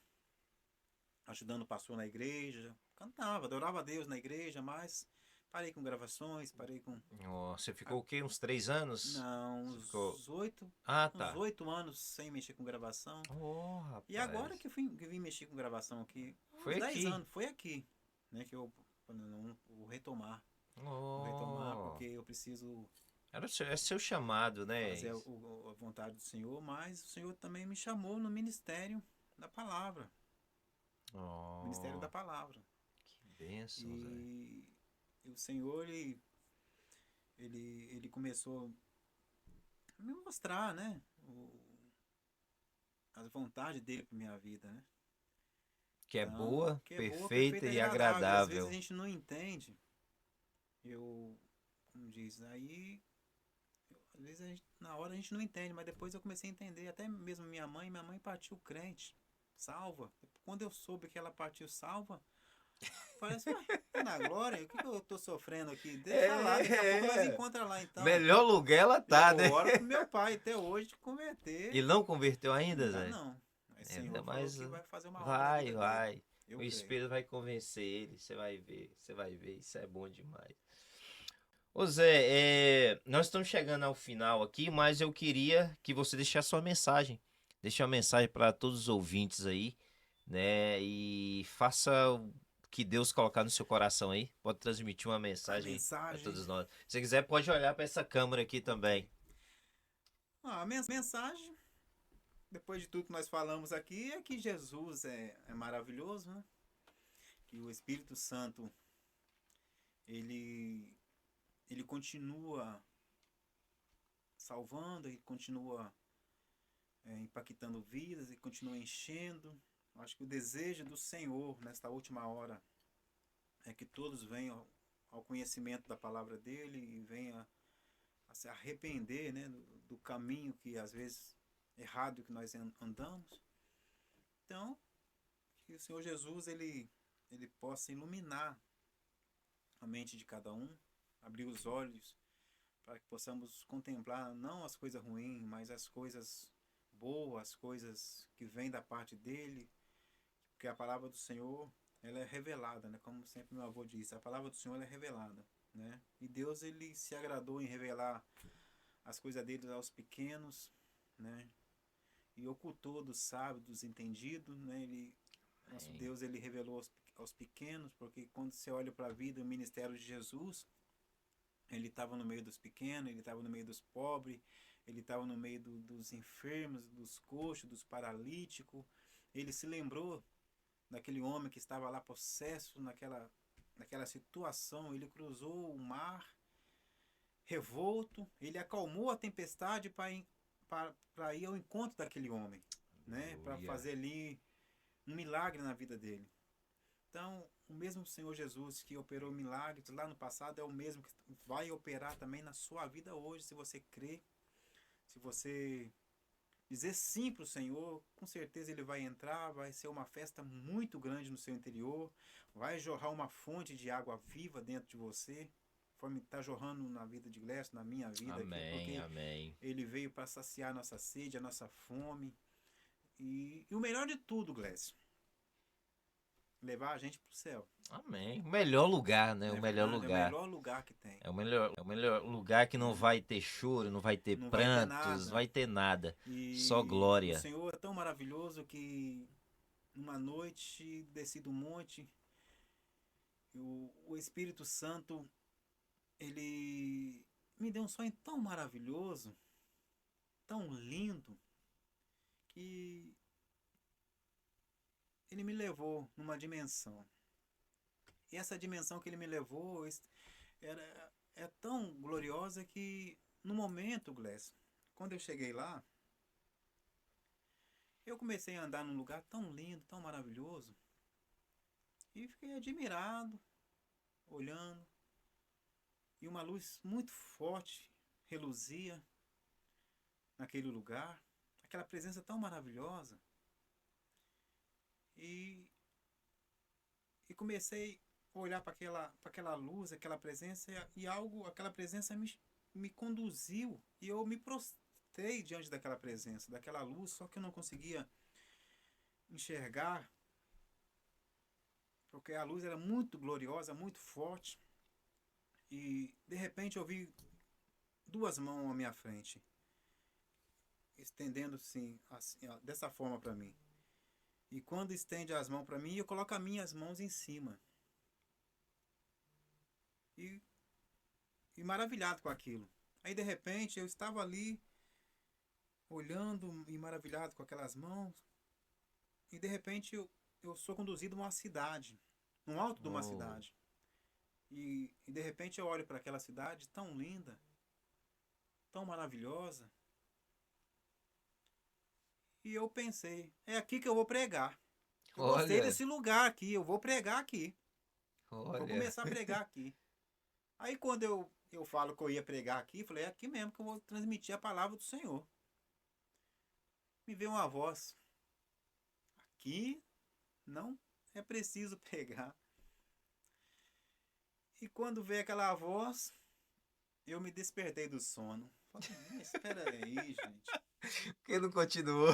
ajudando o pastor na igreja, cantava, adorava a Deus na igreja, mas Parei com gravações, parei com... Ó, você ficou o quê? Uns 3 anos? Não, Você ficou... uns Tá. 8 anos sem mexer com gravação. Oh, E agora rapaz. que vim mexer com gravação aqui, uns Foi 10 aqui. anos, foi aqui, né, que eu vou retomar. Vou retomar Oh, porque eu preciso é seu chamado, né? fazer a vontade do Senhor, mas o Senhor também me chamou no ministério da palavra, ministério da Oh, palavra. que bênção, Zé. E, e o Senhor, ele começou a me mostrar, né, as vontades dele para minha vida, né? Que é Então, boa, que é boa, perfeita perfeita e e agradável. E às vezes a agradável. gente não entende. Eu, como diz, aí, às vezes na hora a gente não entende, mas depois eu comecei a entender. Até mesmo minha mãe partiu crente, salva. Quando eu soube que ela partiu salva, parece, uai, é na glória, o que eu tô sofrendo aqui? Deixa lá, daqui a pouco nós É, encontramos lá então. melhor lugar ela E eu tá, né? oro pro meu pai até hoje de converter. E não converteu ainda, Ainda Zé? não. Mas o É, Senhor falou mas que vai fazer uma obra na vai, vida dele. vai. Eu O creio. Espírito vai convencer ele, você vai ver, isso é bom demais. Ô Zé, nós estamos chegando ao final aqui, mas eu queria que você deixasse sua mensagem. Deixe uma mensagem para todos os ouvintes aí, né? E faça o que Deus colocar no seu coração aí. Pode transmitir uma A mensagem a mensagem. todos nós. Se quiser, pode olhar para essa câmera aqui Ok. também. A mensagem, depois de tudo que nós falamos aqui, é que Jesus é maravilhoso, né? Que o Espírito Santo, ele, ele continua salvando, ele continua impactando vidas, ele continua enchendo. Acho que o desejo do Senhor nesta última hora é que todos venham ao conhecimento da palavra dele e venham a se arrepender, né, do caminho que às vezes errado que nós andamos. Então, que o Senhor Jesus ele possa iluminar a mente de cada um, abrir os olhos para que possamos contemplar não as coisas ruins, mas as coisas boas, as coisas que vêm da parte dele, porque a palavra do Senhor ela é revelada, né? Como sempre meu avô disse, a palavra do Senhor é revelada, né? E Deus ele se agradou em revelar as coisas dele aos pequenos, né? E ocultou dos sábios, dos entendidos, né? Nosso Amém. Deus ele revelou aos pequenos, porque quando você olha para a vida, o ministério de Jesus, ele estava no meio dos pequenos, ele estava no meio dos pobres, ele estava no meio dos enfermos, dos coxos, dos paralíticos. Ele se lembrou daquele homem que estava lá possesso naquela situação. Ele cruzou o mar revolto, ele acalmou a tempestade para ir ao encontro daquele homem, né? Para Aleluia. fazer ali um milagre na vida dele. Então, o mesmo Senhor Jesus que operou milagres lá no passado é o mesmo que vai operar também na sua vida hoje, se você crer, se você dizer sim para o Senhor, com certeza ele vai entrar, vai ser uma festa muito grande no seu interior, vai jorrar uma fonte de água viva dentro de você, conforme está jorrando na vida de Glécio, na minha vida aqui, Amém, porque amém. ele veio para saciar a nossa sede, a nossa fome. E o melhor de tudo, Glécio, levar a gente para o céu. Amém. O melhor lugar, né? Não O é melhor verdade? É o lugar. melhor lugar que tem. É o melhor lugar que não Né? vai ter choro, não vai ter Não vai ter prantos, nada. vai ter nada. Só E o glória. Senhor é tão maravilhoso que numa noite desci do monte, o Espírito Santo, ele me deu um sonho tão maravilhoso, tão lindo, que ele me levou numa dimensão. E essa dimensão que ele me levou é tão gloriosa que no momento, Glécio, quando eu cheguei lá, eu comecei a andar num lugar tão lindo, tão maravilhoso, e fiquei admirado, olhando, e uma luz muito forte reluzia naquele lugar, aquela presença tão maravilhosa, e, e comecei a olhar para aquela luz, aquela presença, aquela presença me conduziu, e eu me prostrei diante daquela presença, daquela luz, só que eu não conseguia enxergar, porque a luz era muito gloriosa, muito forte. E de repente eu vi duas mãos à minha frente, estendendo-se assim, ó, dessa forma para mim. E quando estende as mãos para mim, eu coloco as minhas mãos em cima. E, e maravilhado com aquilo. Aí de repente eu estava ali olhando e maravilhado com aquelas mãos. E de repente eu sou conduzido a uma cidade, no alto de uma Oh, cidade. E de repente eu olho para aquela cidade tão linda, tão maravilhosa. E eu pensei, é aqui que eu vou pregar. Eu gostei olha, desse lugar aqui, eu vou pregar aqui. Vou olha. começar a pregar aqui. Aí quando eu falo que eu ia pregar aqui, falei, é aqui mesmo que eu vou transmitir a palavra do Senhor. Me veio uma voz, aqui não é preciso pregar. E quando veio aquela voz, eu me despertei do sono. Falei, espera aí, gente. Por que não continuou?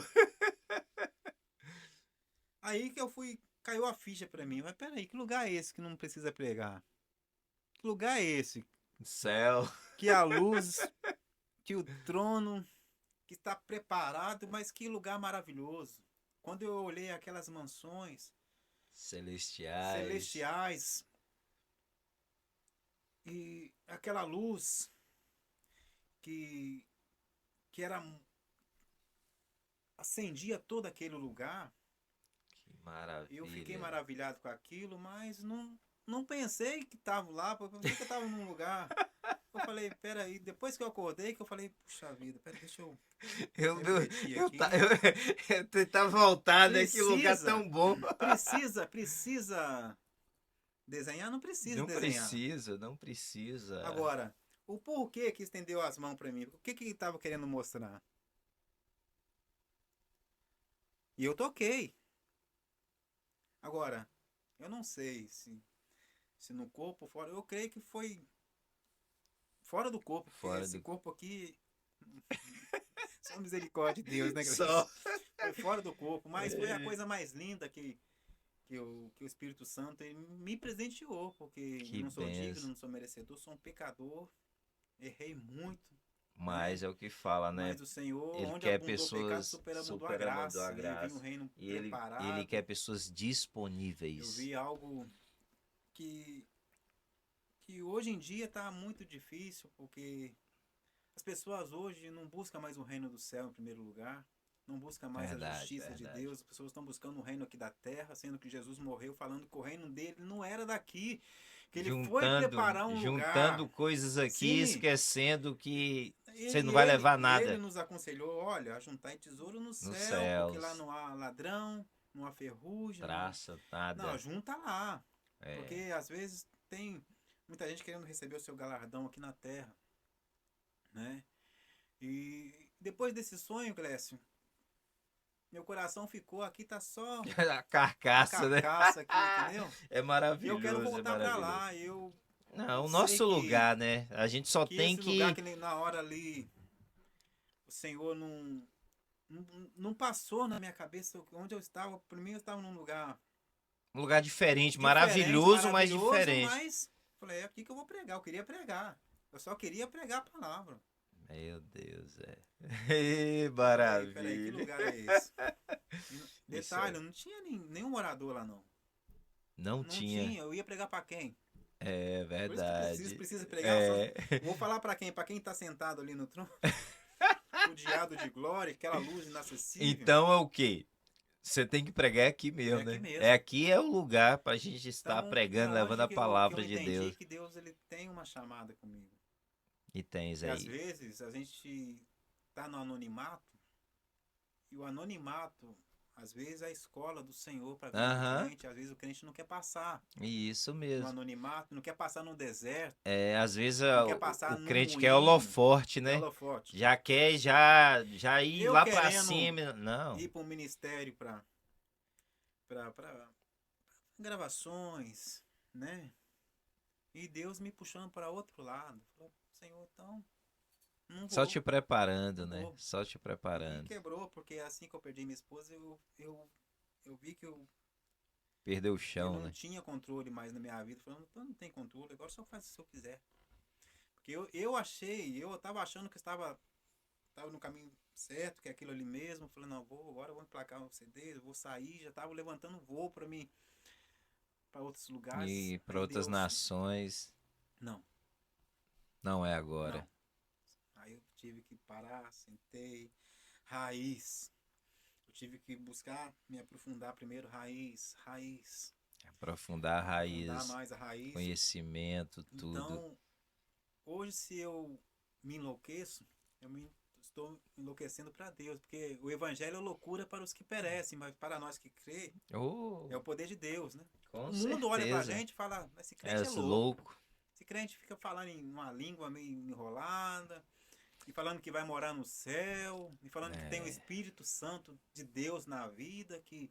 Aí que eu fui, caiu a ficha pra mim. Mas peraí, que lugar é esse que não precisa pregar? Que lugar é esse? Céu. Que a luz, que o trono, que está preparado, mas que lugar maravilhoso. Quando eu olhei aquelas mansões Celestiais. celestiais e aquela luz que, que era acendia todo aquele lugar, Que eu fiquei maravilha. maravilhado com aquilo, mas não pensei que estava lá, porque eu pensei que eu estava num lugar. Eu falei, peraí, depois que eu acordei, que eu falei, puxa vida, pera, deixa eu Eu, eu, refletir eu, aqui. eu tentar voltar, né? Que lugar Precisa, tão bom. precisa desenhar? Não precisa Não desenhar. precisa, não precisa. Agora, o porquê que estendeu as mãos para mim? O que que ele estava querendo mostrar? E eu toquei. Agora, eu não sei se no corpo ou fora. Eu creio que foi fora do corpo, porque Fora esse do. corpo aqui, só misericórdia de Deus, né, Só. Gleice? Foi fora do corpo, mas foi a coisa mais linda que o Espírito Santo ele me presenteou, porque eu Que não sou digno, benção. não sou merecedor, sou um pecador, errei muito, né? Mas é o que fala, né? Mas o Senhor, Ele onde quer abundou o pecado, pessoas superabundou a superamando a graça. E eu vi um graça. reino E ele preparado. quer pessoas Eu disponíveis. vi algo que, que hoje em dia está muito difícil, porque as pessoas hoje não buscam mais o reino do céu em primeiro lugar. Não buscam mais a Verdade, justiça de verdade. Deus. As pessoas estão buscando o reino aqui da terra, sendo que Jesus morreu falando que o reino dele não era daqui. Que ele foi Juntando, preparar um lugar. juntando coisas aqui, Sim, esquecendo que você não E vai ele, levar ele nada nos aconselhou, olha, juntar tesouro no nos céu, porque lá céus. não há ladrão, não há ferrugem, não. Traça, Não, nada. junta lá. É. Porque às vezes tem muita gente querendo receber o seu galardão aqui na terra, né? E depois desse sonho, Clécio, meu coração ficou aqui, tá só A a carcaça, né? carcaça aqui, entendeu? É E eu quero maravilhoso, é voltar para maravilhoso. lá. Eu Não, o sei nosso lugar, né? A gente só que tem esse lugar que. que na hora ali o Senhor não passou na minha cabeça onde eu estava. Para mim, eu estava num lugar Um lugar diferente, diferente, maravilhoso, mas maravilhoso, diferente. mas falei, é aqui que eu vou pregar. Eu queria pregar. Eu só queria pregar a palavra. Meu Deus, é. Ê, Peraí, que maravilha. lugar é esse? Isso Detalhe, é. não tinha nenhum morador lá, não. Não Não tinha. tinha. Eu ia pregar para quem? É Por isso que verdade. precisa pregar. Eu só É. vou falar para quem? Para quem está sentado ali no trono, rodeado de glória, aquela luz inacessível. Então é o quê? Você tem que pregar aqui É mesmo, aqui né? É mesmo. aqui é o lugar pra gente estar Então, é pregando, levando onde a que eu palavra de entendi Deus. que Deus ele tem uma chamada comigo. E tens E às aí. vezes a gente tá no anonimato, e o anonimato, às vezes, é a escola do Senhor para a vida do Aham. crente. Às vezes o crente não quer passar Isso no mesmo. anonimato, não quer passar no deserto, É, às vezes não quer o passar no crente quer moinho, holofote, que é né? holofote. Já quer já ir Eu lá pra querendo cima. Não. ir para um ministério para gravações, né? E Deus me puxando para outro lado. Falou, Senhor, então, não Só te vou, preparando, não né? vou. Só te E me preparando. quebrou, porque assim que eu perdi minha esposa, eu vi Perdeu o que eu chão, não né? tinha controle mais na minha vida. Falando, então não tem controle, agora só faço o que eu quiser. Porque eu tava achando que tava no caminho certo, que é aquilo ali mesmo. Falei, não, agora eu vou emplacar um CD, eu vou sair, já tava levantando voo para mim, para outros lugares. E para Aí outras Deus, nações, não, não é não. agora. Aí eu tive que parar, sentei, raiz. Eu tive que buscar me aprofundar primeiro, raiz, Aprofundar a aprofundar raiz, mais a raiz. conhecimento, tudo. Então, hoje se eu me enlouqueço, estou enlouquecendo para Deus, porque o evangelho é loucura para os que perecem, mas para nós que crê, Oh, é o poder de Deus, né? com O mundo olha pra certeza. gente e fala, esse crente é És louco. louco. Esse crente fica falando em uma língua meio enrolada, e falando que vai morar no céu, e falando que tem o É, Espírito Santo de Deus na vida, que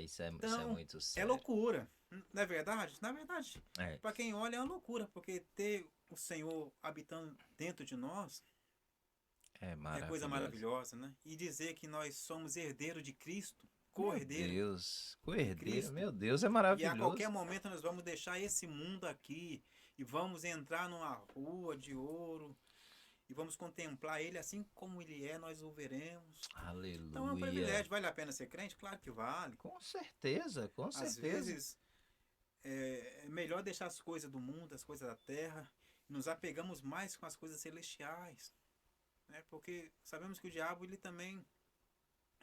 isso é então muito é sério. loucura. Não é verdade? Na verdade, É, para quem olha é uma loucura, porque ter o Senhor habitando dentro de nós é é coisa maravilhoso. maravilhosa, né? E dizer que nós somos herdeiro de Cristo, Meu co-herdeiro Deus, de coerdeiro, Cristo, meu Deus, é e a qualquer maravilhoso. momento nós vamos deixar esse mundo aqui e vamos entrar numa rua de ouro e vamos contemplar ele assim como ele é, nós o veremos. Então é um Aleluia. privilégio, vale a pena ser crente? Claro que vale. Com certeza, com Às certeza. vezes é melhor deixar as coisas do mundo, as coisas da terra, e nos apegamos mais com as coisas celestiais, né? Porque sabemos que o diabo ele também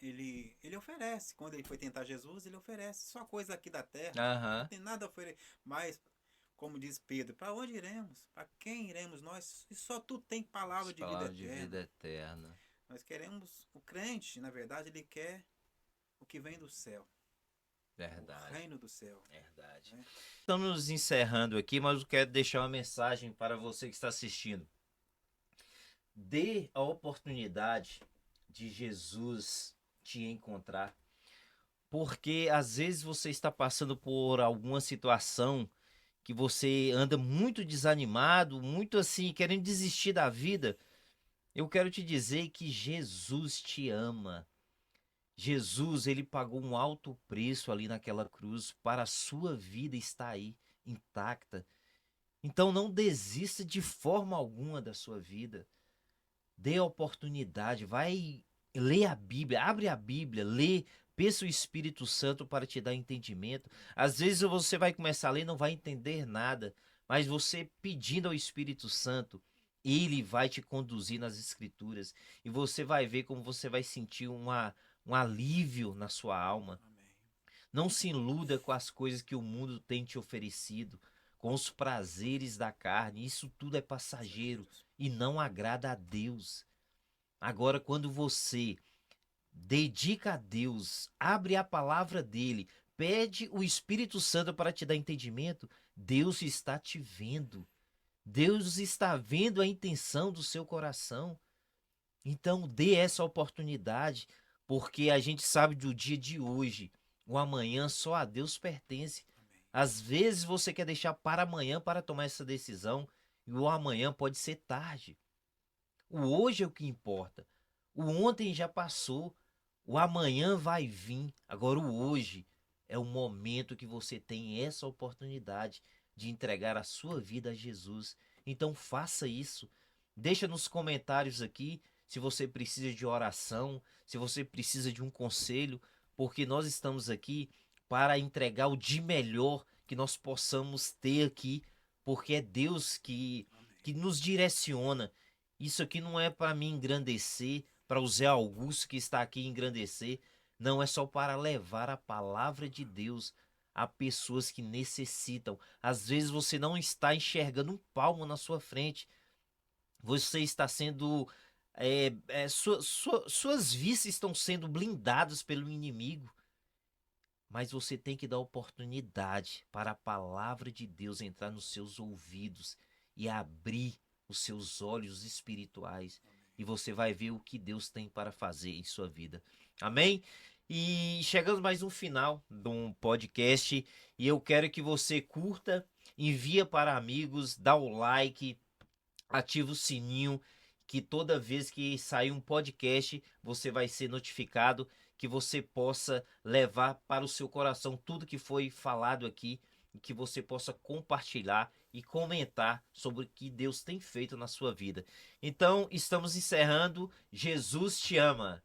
ele oferece, quando ele foi tentar Jesus, ele oferece só coisa aqui da terra, não Aham. tem nada a oferecer, mas como diz Pedro, para onde iremos? Para quem iremos nós? E só tu tem As palavra de vida palavras de vida eterna. eterna. Nós queremos o crente, na verdade, ele quer o que vem do céu, o Verdade, reino do céu, verdade. né? Estamos encerrando aqui, mas eu quero deixar uma mensagem para você que está assistindo. Dê a oportunidade de Jesus te encontrar, porque às vezes você está passando por alguma situação que você anda muito desanimado, muito assim, querendo desistir da vida. Eu quero te dizer que Jesus te ama. Jesus, ele pagou um alto preço ali naquela cruz para a sua vida estar aí intacta. Então não desista de forma alguma da sua vida. Dê a oportunidade, vai ler a Bíblia, abre a Bíblia, lê, peça o Espírito Santo para te dar entendimento. Às vezes você vai começar a ler e não vai entender nada, mas você pedindo ao Espírito Santo, ele vai te conduzir nas Escrituras e você vai ver como você vai sentir um alívio na sua alma. Amém. Não se iluda com as coisas que o mundo tem te oferecido, com os prazeres da carne. Isso tudo é passageiro Passageiros. e não agrada a Deus. Agora, quando você dedica a Deus, abre a palavra dele, pede o Espírito Santo para te dar entendimento, Deus está te vendo. Deus está vendo a intenção do seu coração. Então, dê essa oportunidade, porque a gente sabe do dia de hoje. O amanhã só a Deus pertence. Amém. Às vezes você quer deixar para amanhã para tomar essa decisão, e o amanhã pode ser tarde. O hoje é o que importa. O ontem já passou, o amanhã vai vir. Agora, o hoje é o momento que você tem essa oportunidade de entregar a sua vida a Jesus. Então, faça isso. Deixa nos comentários aqui se você precisa de oração, se você precisa de um conselho, porque nós estamos aqui para entregar o de melhor que nós possamos ter aqui, porque é Deus Amém. que nos direciona. Isso aqui não é para me engrandecer, para o Zé Augusto que está aqui engrandecer. Não, é só para levar a palavra de Deus a pessoas que necessitam. Às vezes você não está enxergando um palmo na sua frente. Você está sendo. Suas vistas estão sendo blindadas pelo inimigo. Mas você tem que dar oportunidade para a palavra de Deus entrar nos seus ouvidos e abrir os seus olhos espirituais. E você vai ver o que Deus tem para fazer em sua vida. Amém? E chegamos mais um final de um podcast. E eu quero que você curta, envia para amigos, dá o like, ativa o sininho, que toda vez que sair um podcast, você vai ser notificado, que você possa levar para o seu coração tudo que foi falado aqui e que você possa compartilhar e comentar sobre o que Deus tem feito na sua vida. Então, estamos encerrando. Jesus te ama.